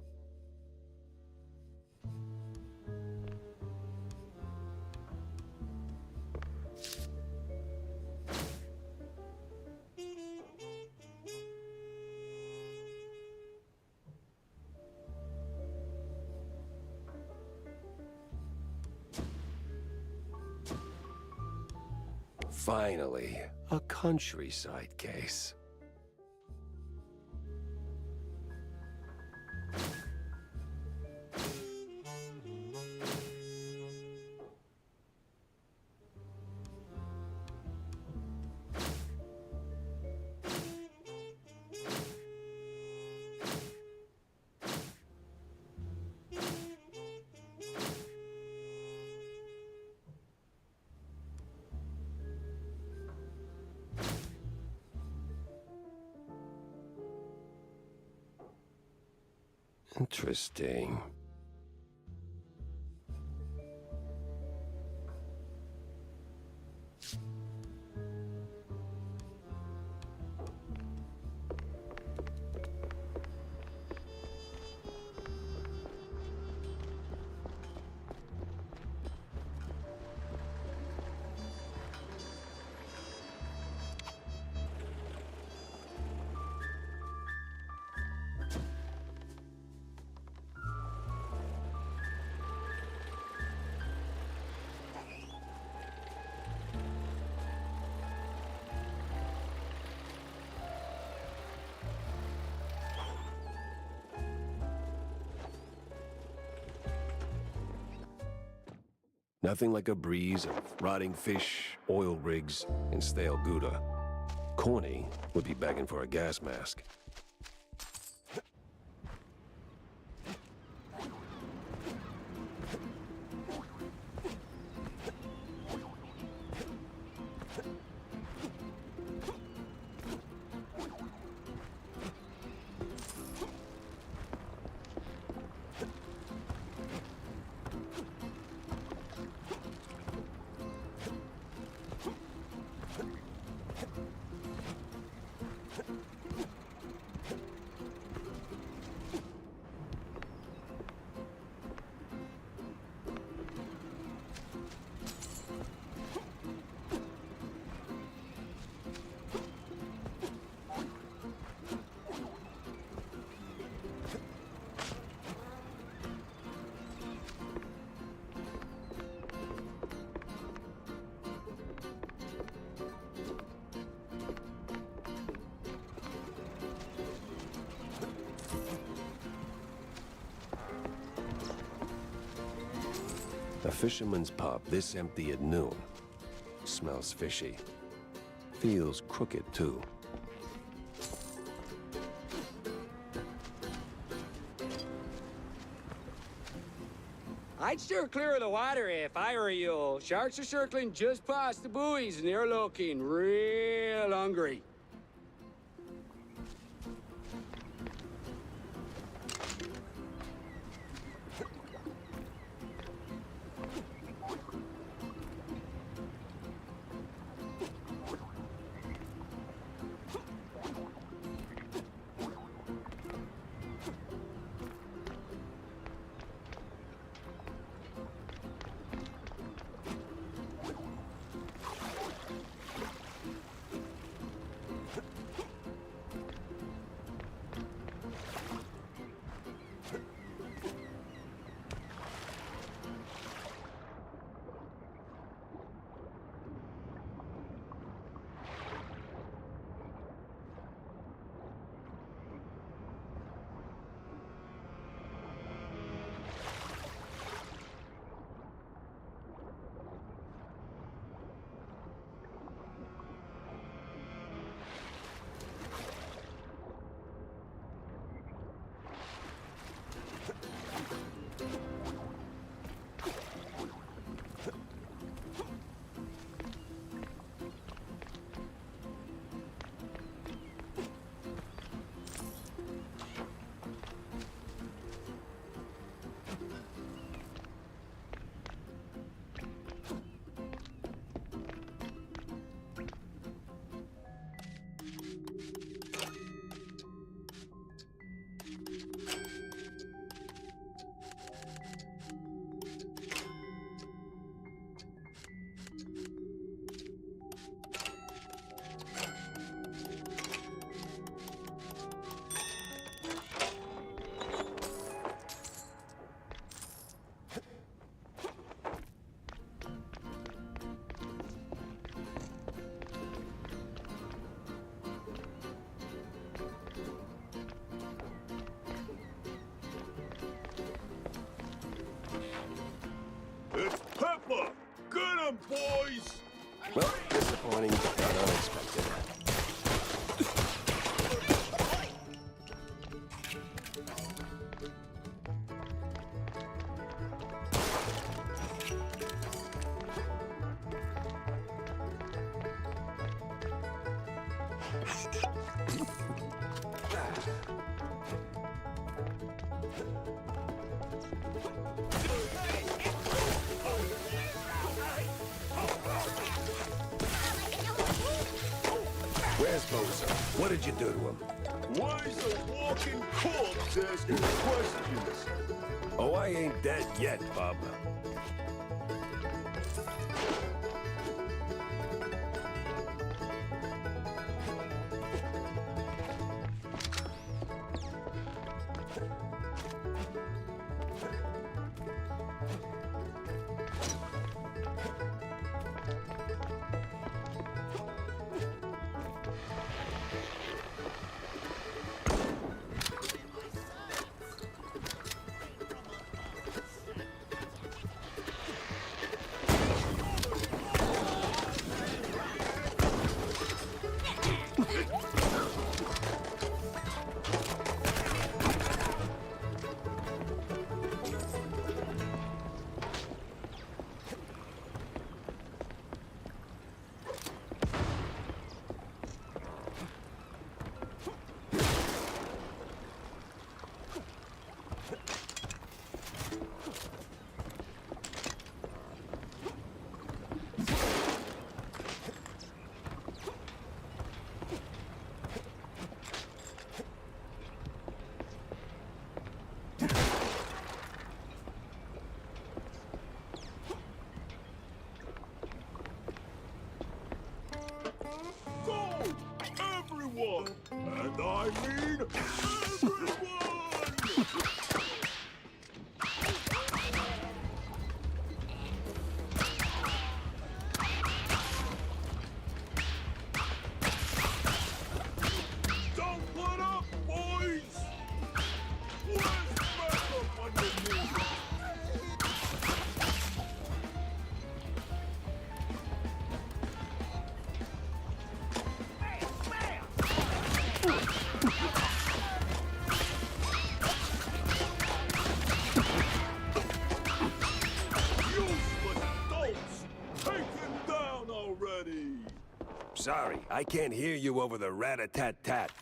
Finally, a countryside case. Interesting. Nothing like a breeze of rotting fish, oil rigs, and stale Gouda. Corny would be begging for a gas mask. A fisherman's pub this empty at noon. Smells fishy. Feels crooked, too. I'd steer clear of the water if I were you. Sharks are circling just past the buoys, and they're looking real hungry. It's Pepper! Get him, boys! Well, disappointing, but unexpected. Where's Bozo? What did you do to him? Why is a walking corpse asking questions? Oh, I ain't dead yet, Bob. Sorry, I can't hear you over the rat-a-tat-tat.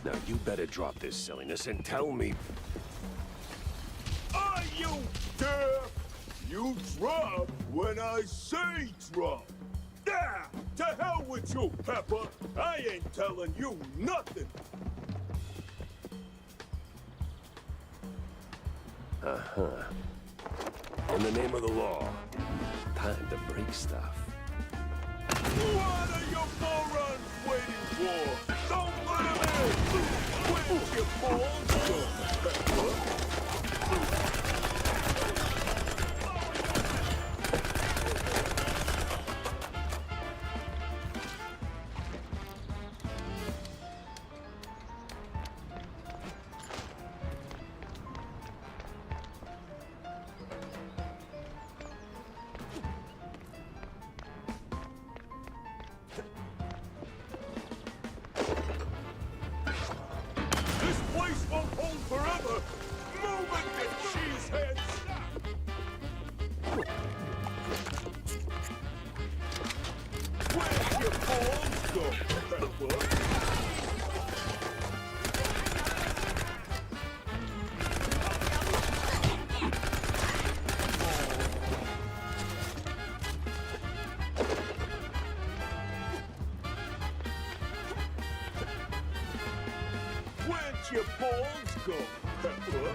Now you better drop this silliness and tell me... Are you deaf? You drop when I say drop. Ah, to hell with you, Pepper. I ain't telling you nothing. Uh-huh. In the name of the law, time to break stuff. What are you morons waiting for? Don't let him in! Where's your balls go, Pepper? This place won't hold forever! Move it, you cheeseheads! Where'd your balls go, Pepper? Where'd your balls go, Pepper?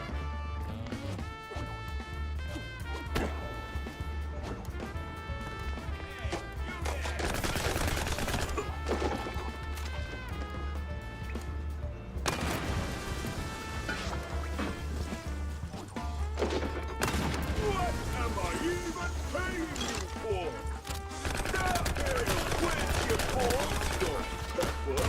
What am I even paying you for? Stop here! Where'd your balls go, Pepper?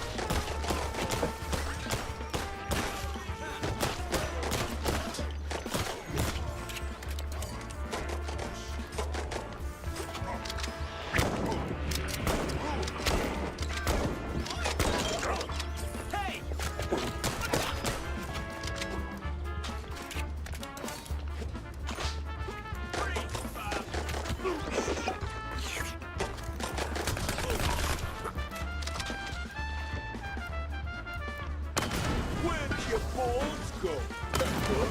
Where'd your balls go, Pepper?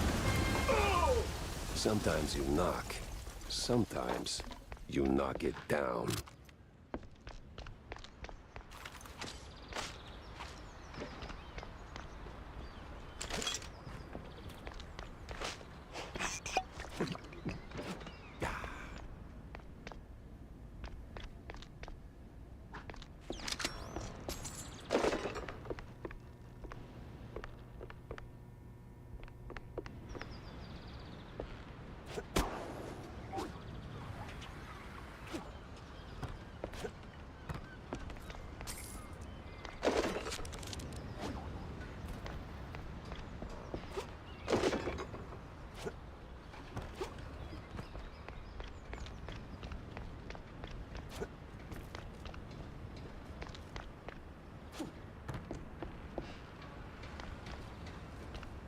Oh! Sometimes you knock. Sometimes you knock it down.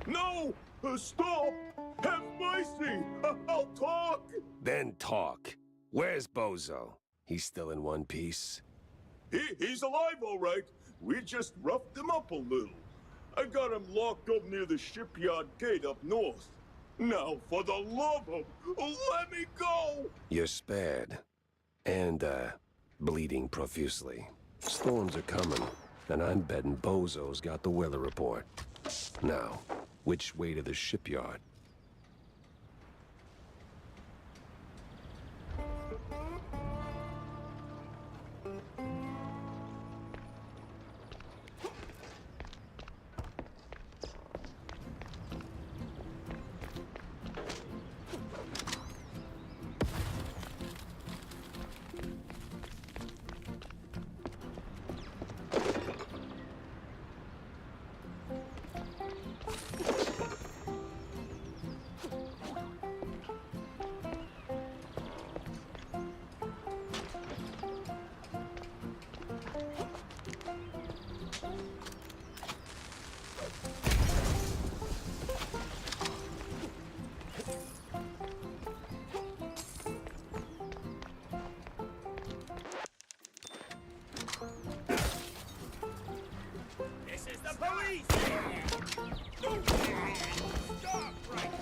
No! Stop! Have mercy! I'll talk! Then talk. Where's Bozo? He's still in one piece? He's alive, all right. We just roughed him up a little. I got him locked up near the shipyard gate up north. Now, for the love of... let me go! You're spared. And, bleeding profusely. Storms are coming, and I'm betting Bozo's got the weather report. Now, which way to the shipyard? This is the police! Stop right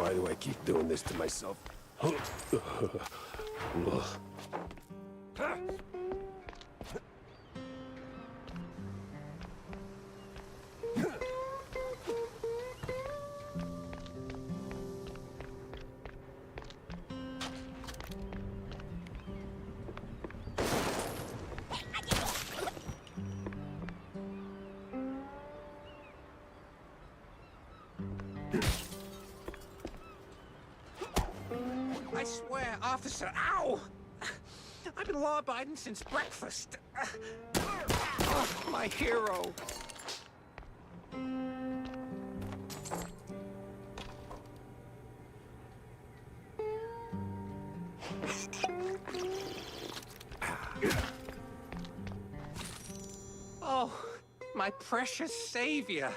Why do I keep doing this to myself? I swear, officer, ow! I've been law-abiding since breakfast. Oh, my hero. Oh, my precious savior.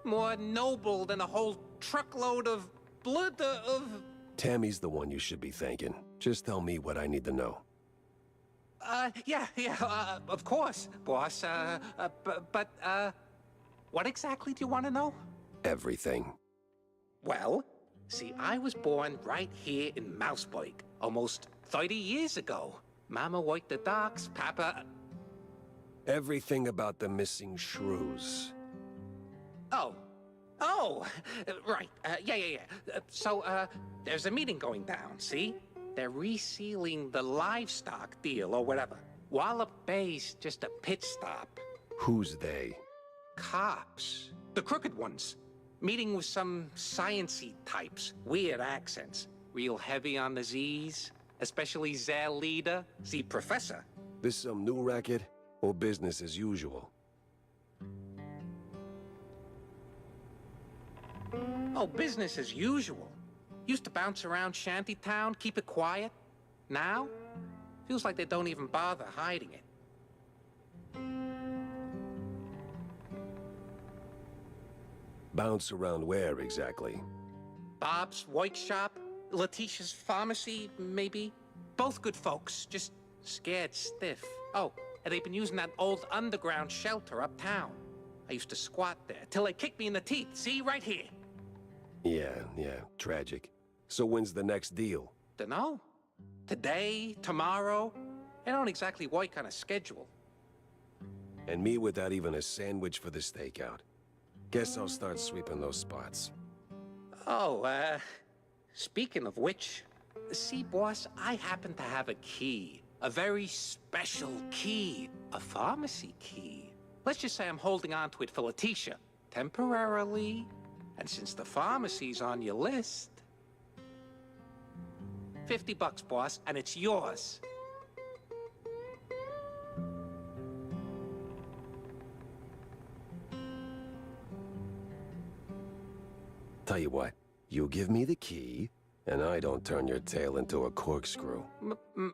More noble than a whole truckload of blood of... Tammy's the one you should be thanking. Just tell me what I need to know. Yeah, of course, boss. What exactly do you want to know? Everything. Well, see, I was born right here in Mouseburg, almost 30 years ago. Mama worked the docks, Papa... Everything about the missing shrews. Oh, right, yeah. So, there's a meeting going down, see? They're resealing the livestock deal or whatever. Wallop Bay's just a pit stop. Who's they? Cops. The crooked ones. Meeting with some science-y types. Weird accents. Real heavy on the Z's. Especially their leader, the professor. This some new racket or business as usual? Oh, business as usual. Used to bounce around Shantytown, keep it quiet. Now, feels like they don't even bother hiding it. Bounce around where exactly? Bob's workshop, Letitia's pharmacy, maybe. Both good folks, just scared stiff. Oh, and they've been using that old underground shelter uptown. I used to squat there till they kicked me in the teeth. See, right here. Yeah, tragic. So when's the next deal? Dunno. Today, tomorrow. They don't exactly work on a schedule. And me without even a sandwich for the stakeout. Guess I'll start sweeping those spots. Oh, speaking of which, see, boss, I happen to have a key. A very special key. A pharmacy key. Let's just say I'm holding on to it for Letitia. Temporarily. And since the pharmacy's on your list... $50, boss, and it's yours. Tell you what, you give me the key, and I don't turn your tail into a corkscrew.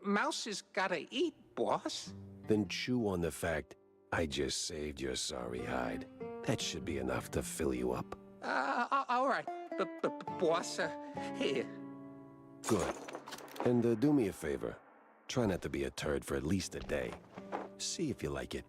Mouse has gotta eat, boss. Then chew on the fact I just saved your sorry hide. That should be enough to fill you up. All right. Boss, here. Good. And do me a favor. Try not to be a turd for at least a day. See if you like it.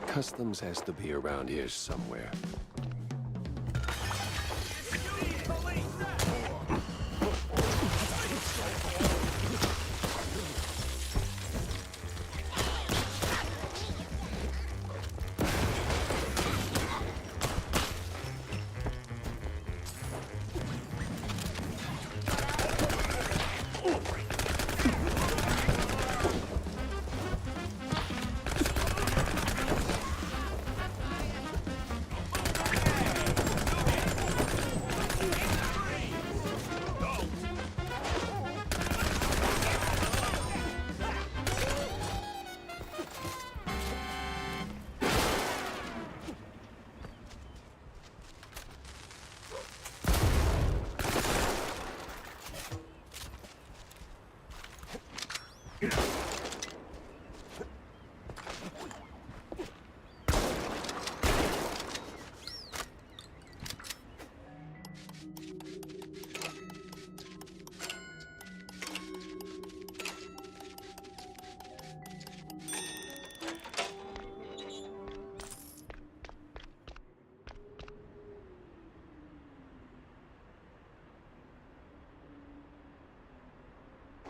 Customs has to be around here somewhere.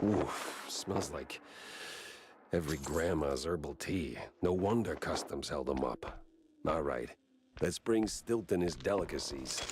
Oof, smells like every grandma's herbal tea. No wonder customs held him up. All right, let's bring Stilton his delicacies.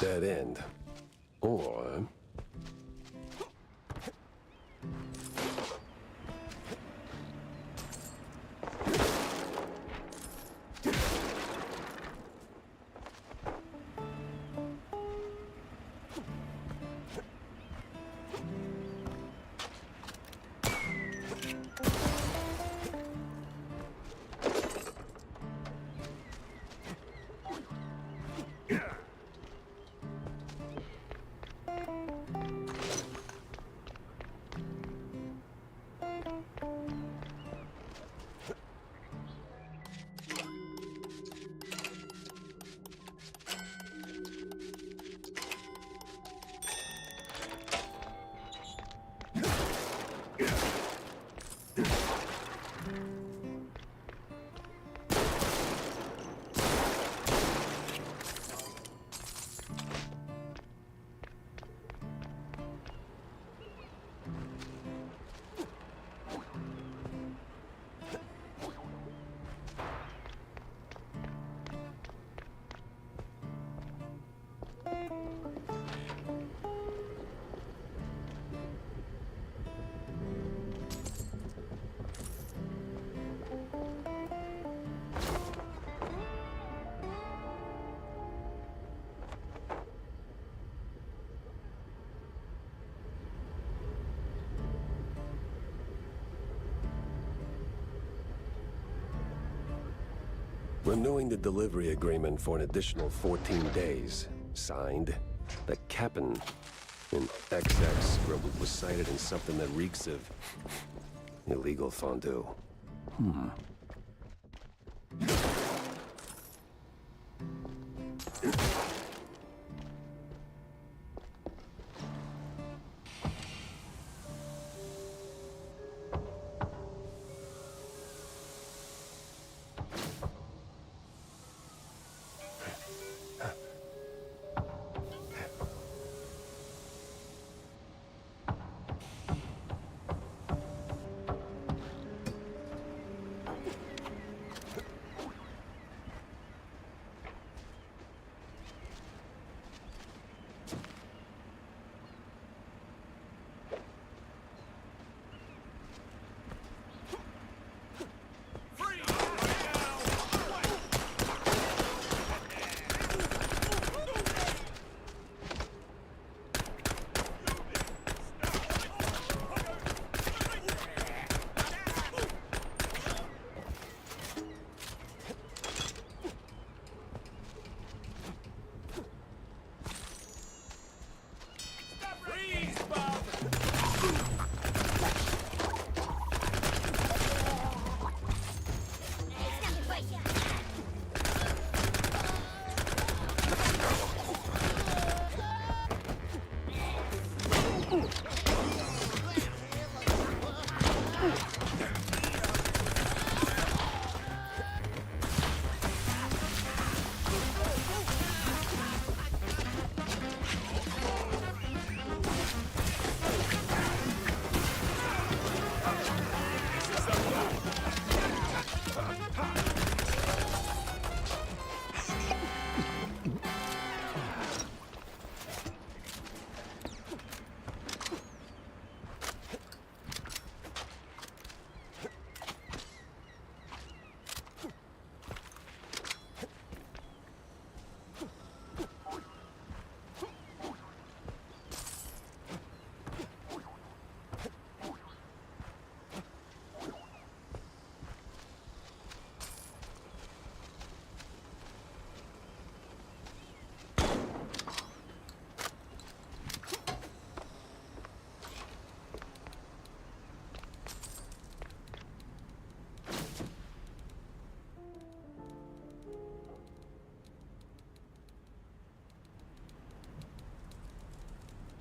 Dead end. Or... Renewing the delivery agreement for an additional 14 days. Signed, the Cap'n. An XX scribbled was cited in something that reeks of illegal fondue.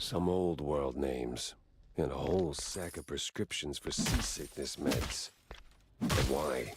Some old world names, and a whole sack of prescriptions for seasickness meds. But why?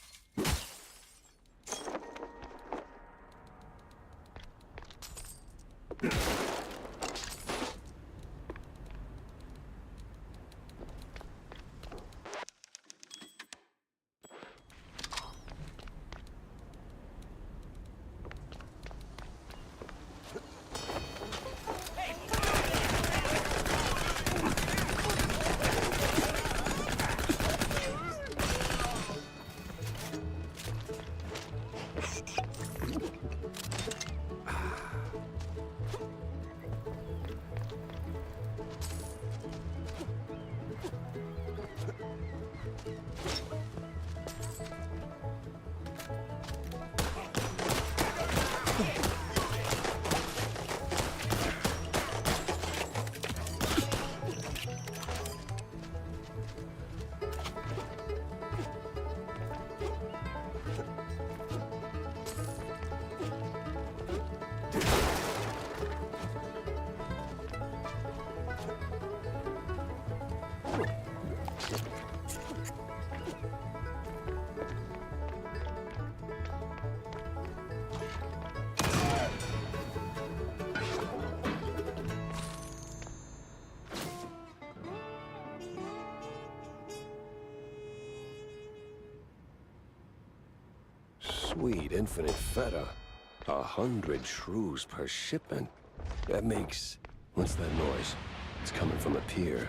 Sweet infinite feta. 100 shrews per shipment. That makes... What's that noise? It's coming from a pier.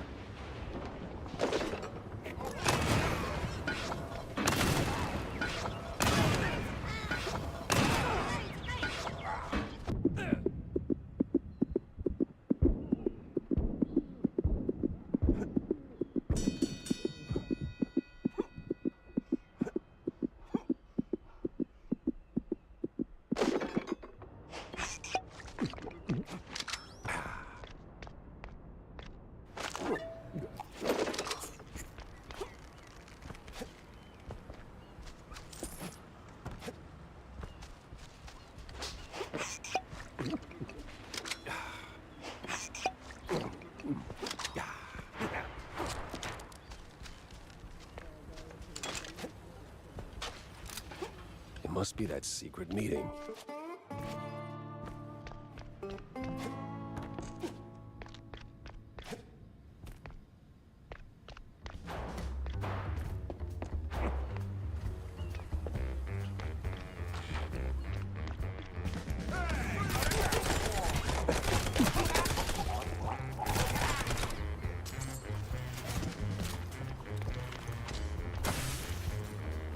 be that secret meeting.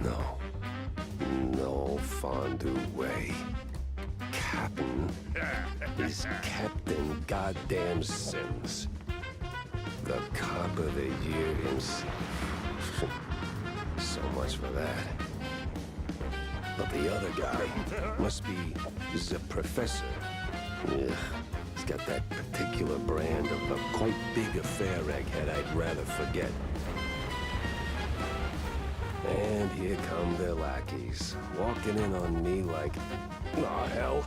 No. No fondue way. Captain is Captain Goddamn Sims. The cop of the year himself. So much for that. But the other guy must be the professor. Ugh, he's got that particular brand of the quite big affair egghead I'd rather forget. And here come their lackeys, walking in on me like, oh, hell.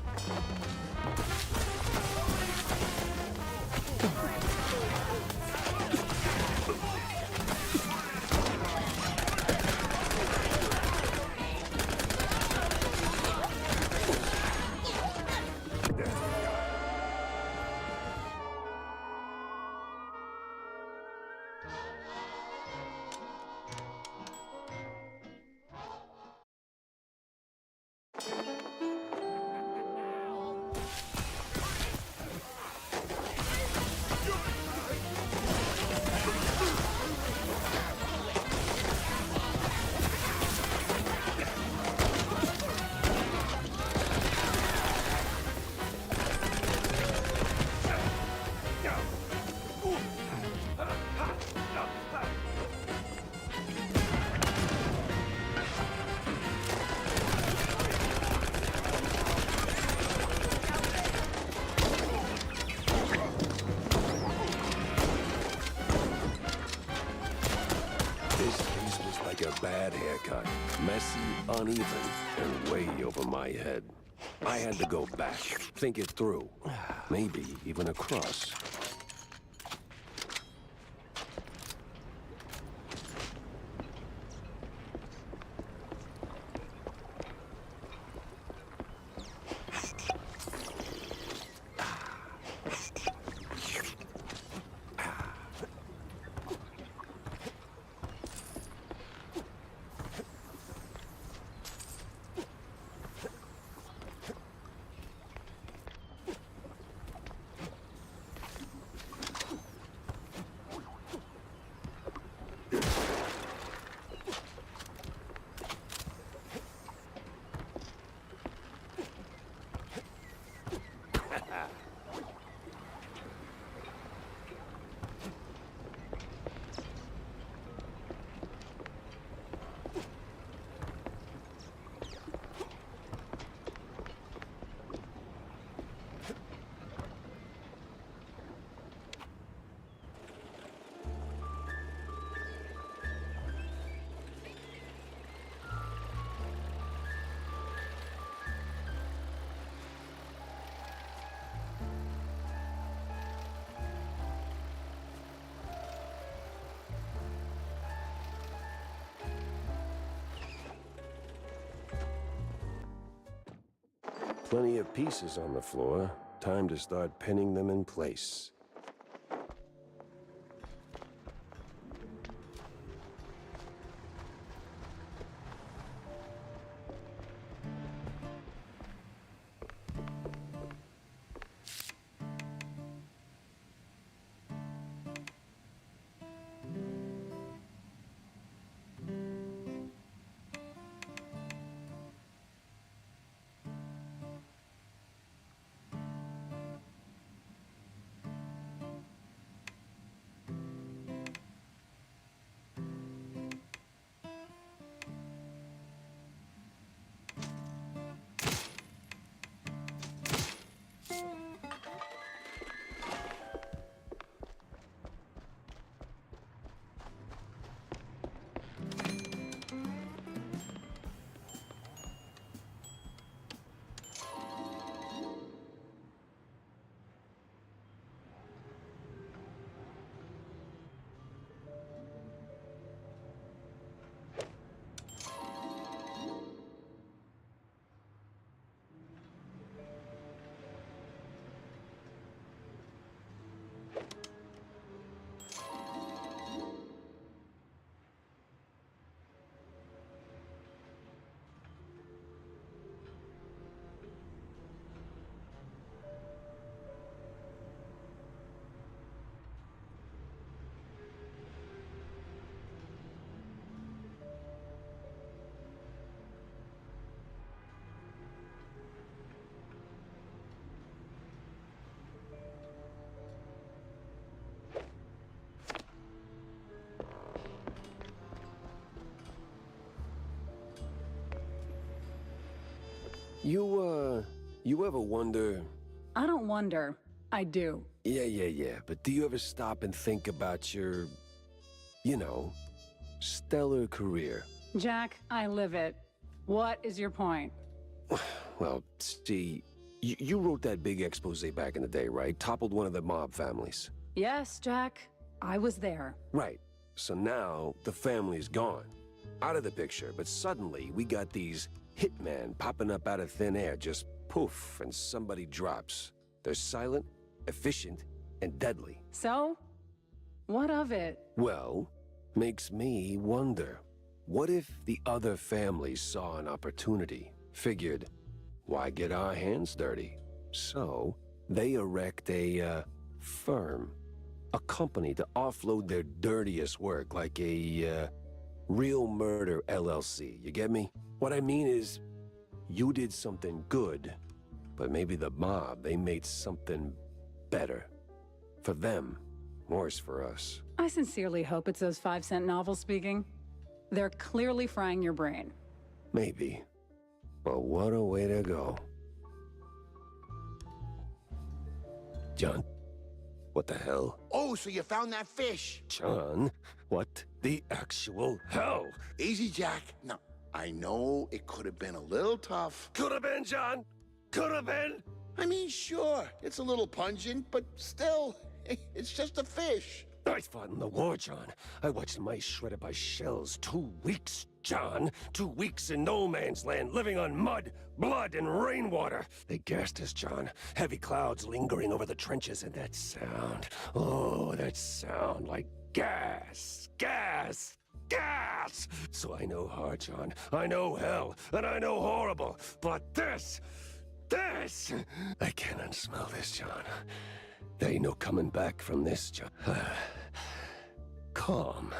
A bad haircut. Messy, uneven, and way over my head. I had to go back, think it through. Maybe even across. Plenty of pieces on the floor. Time to start pinning them in place. You ever wonder... I don't wonder. I do. Yeah, but do you ever stop and think about your, you know, stellar career? Jack, I live it. What is your point? Well, see, you wrote that big expose back in the day, right? Toppled one of the mob families. Yes, Jack. I was there. Right. So now, the family's gone. Out of the picture, but suddenly we got these hitmen popping up out of thin air, just poof, and somebody drops. They're silent, efficient, and deadly. So? What of it? Well, makes me wonder. What if the other families saw an opportunity, figured, why get our hands dirty? So, they erect a, firm. A company to offload their dirtiest work, like a, Real Murder LLC, you get me? What I mean is, you did something good, but maybe the mob, they made something better. For them, worse for us. I sincerely hope it's those 5-cent novels speaking. They're clearly frying your brain. Maybe. But what a way to go. John, what the hell? Oh, so you found that fish? John, what the actual hell? Easy, Jack. Now, I know it could have been a little tough. Could have been, John. Could have been. I mean, sure, it's a little pungent, but still, it's just a fish. I fought in the war, John. I watched mice shredded by shells. 2 weeks, John. 2 weeks in no man's land, living on mud, blood, and rainwater. They gassed us, John. Heavy clouds lingering over the trenches, and that sound. Oh, that sound like gas. Gas. Gas! So I know hard, John. I know hell, and I know horrible. But this... I cannot smell this, John. There ain't no coming back from this, John. Calm.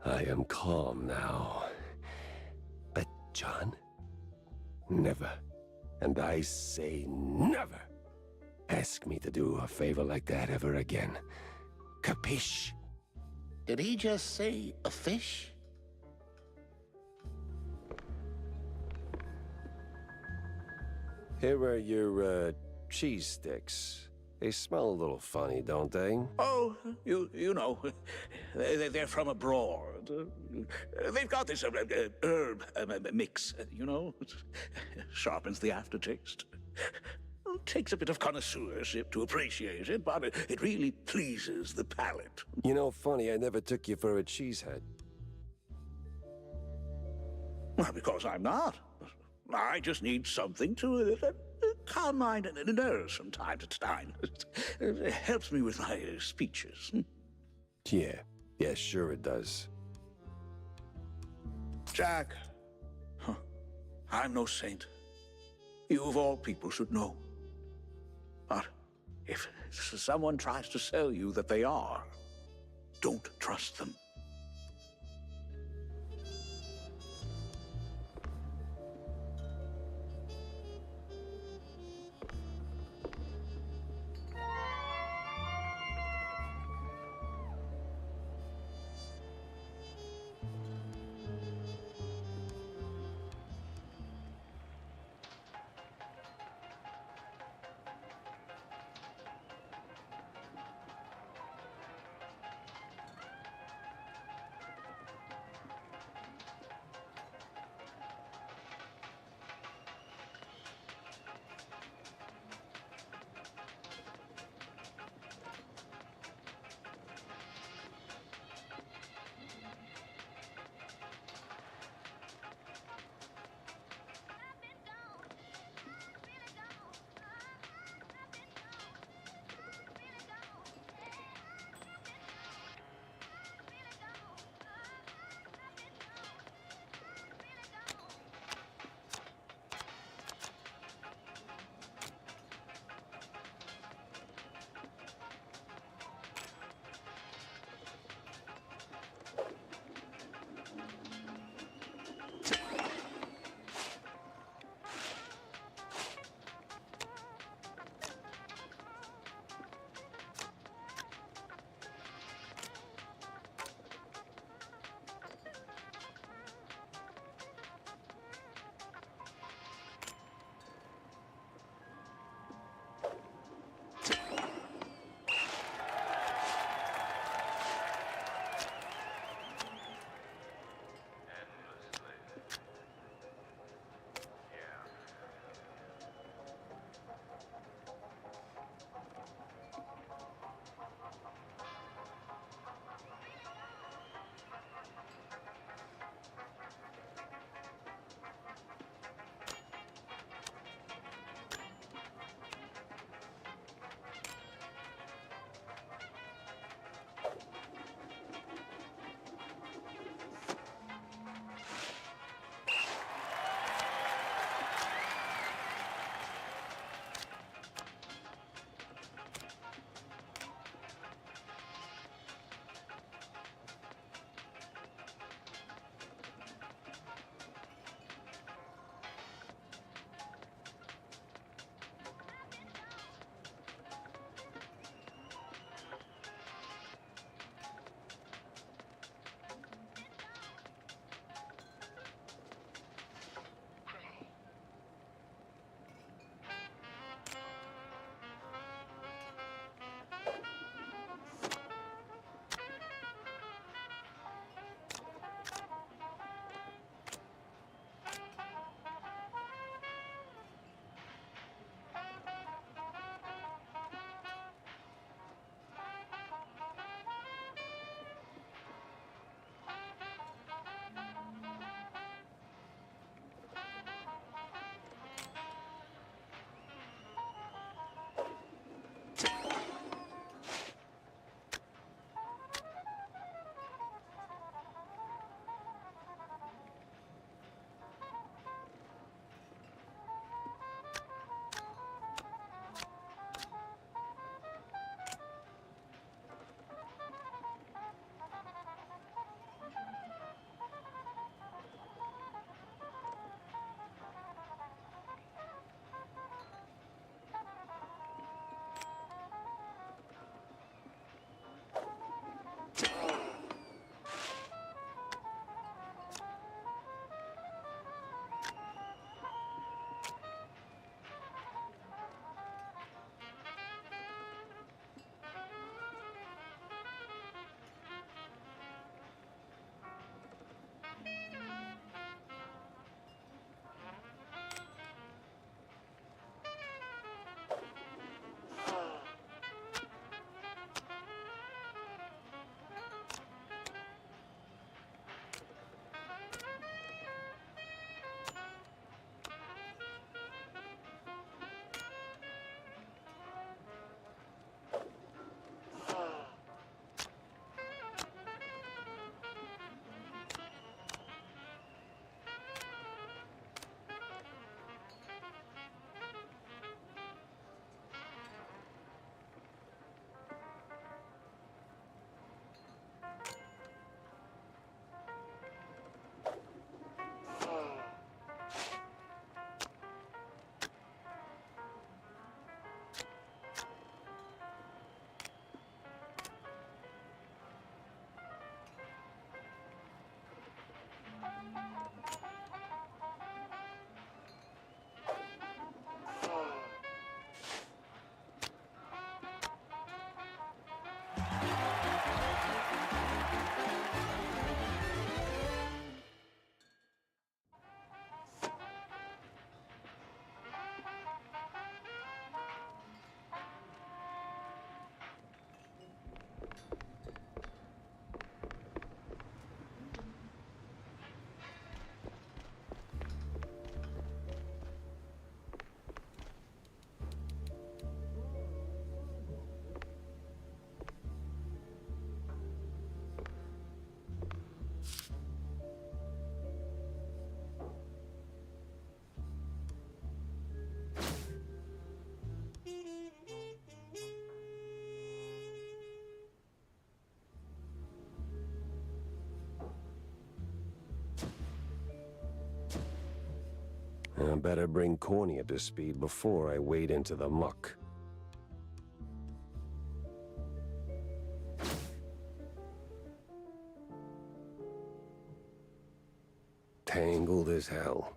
I am calm now. But, John, never, and I say never, ask me to do a favor like that ever again. Capiche? Did he just say a fish? Here are your, cheese sticks. They smell a little funny, don't they? Oh, you know, they're from abroad. They've got this herb mix, you know. Sharpens the aftertaste. Takes a bit of connoisseurship to appreciate it, but it really pleases the palate. You know, funny, I never took you for a cheesehead. Well, because I'm not. I just need something to calm my nerves from time to time. It helps me with my speeches. Yeah, sure it does. Jack, I'm no saint. You of all people should know. But if someone tries to sell you that they are, don't trust them. I better bring Corny up to speed before I wade into the muck. Tangled as hell.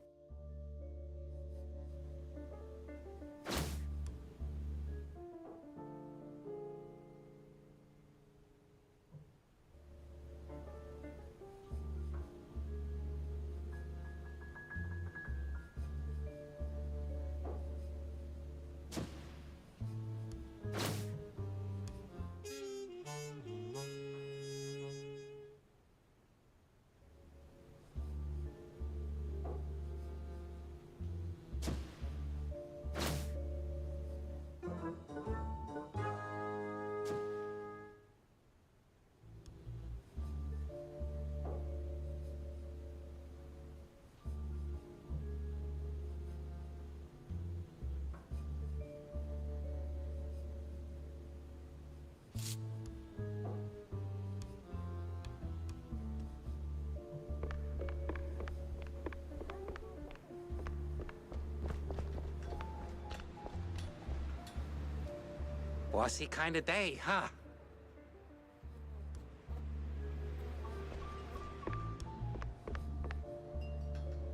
Bossy kind of day, huh?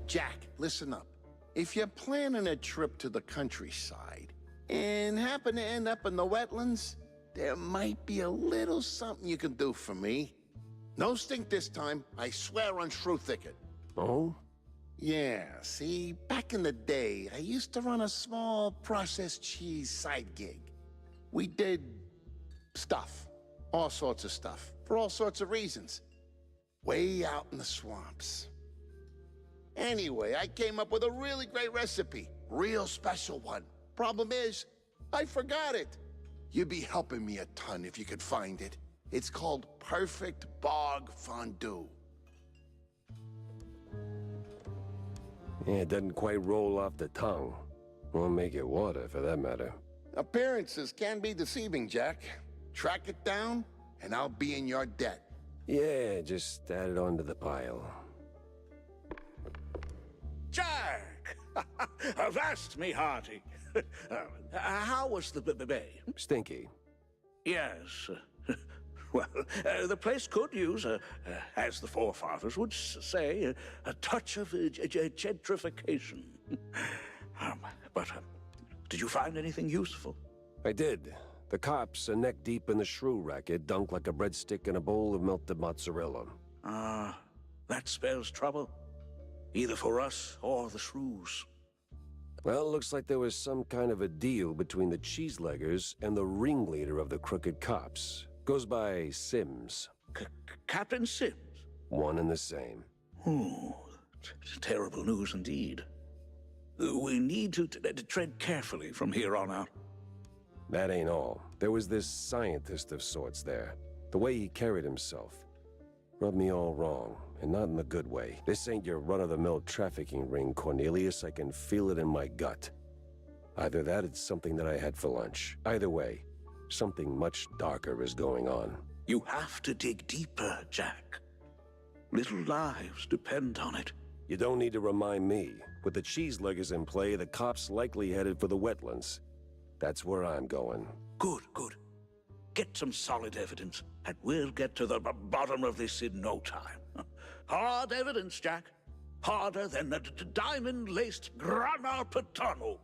Jack, listen up. If you're planning a trip to the countryside and happen to end up in the wetlands, there might be a little something you can do for me. No stink this time, I swear on Shrew Thicket. Oh? Yeah, see, back in the day, I used to run a small processed cheese side gig. We did stuff, all sorts of stuff, for all sorts of reasons. Way out in the swamps. Anyway, I came up with a really great recipe. Real special one. Problem is, I forgot it. You'd be helping me a ton if you could find it. It's called Perfect Bog Fondue. Yeah, it doesn't quite roll off the tongue. Or make it water, for that matter. Appearances can be deceiving, Jack. Track it down, and I'll be in your debt. Yeah, just add it onto the pile. Jack! Avast me hearty. How was the bay? Stinky. Yes. Well, the place could use, as the forefathers would say, a touch of gentrification. But did you find anything useful? I did. The cops are neck deep in the shrew racket, dunked like a breadstick in a bowl of melted mozzarella. That spells trouble. Either for us or the shrews. Well, looks like there was some kind of a deal between the cheeseleggers and the ringleader of the crooked cops. Goes by Sims. Captain Sims? One and the same. Terrible news indeed. We need to tread carefully from here on out. That ain't all. There was this scientist of sorts there. The way he carried himself rubbed me all wrong, and not in the good way. This ain't your run-of-the-mill trafficking ring, Cornelius. I can feel it in my gut. Either that, it's something that I had for lunch. Either way, something much darker is going on. You have to dig deeper, Jack. Little lives depend on it. You don't need to remind me. With the cheeseleggers in play, the cops likely headed for the wetlands. That's where I'm going. Good. Get some solid evidence, and we'll get to the bottom of this in no time. Hard evidence, Jack. Harder than a diamond-laced grana padano.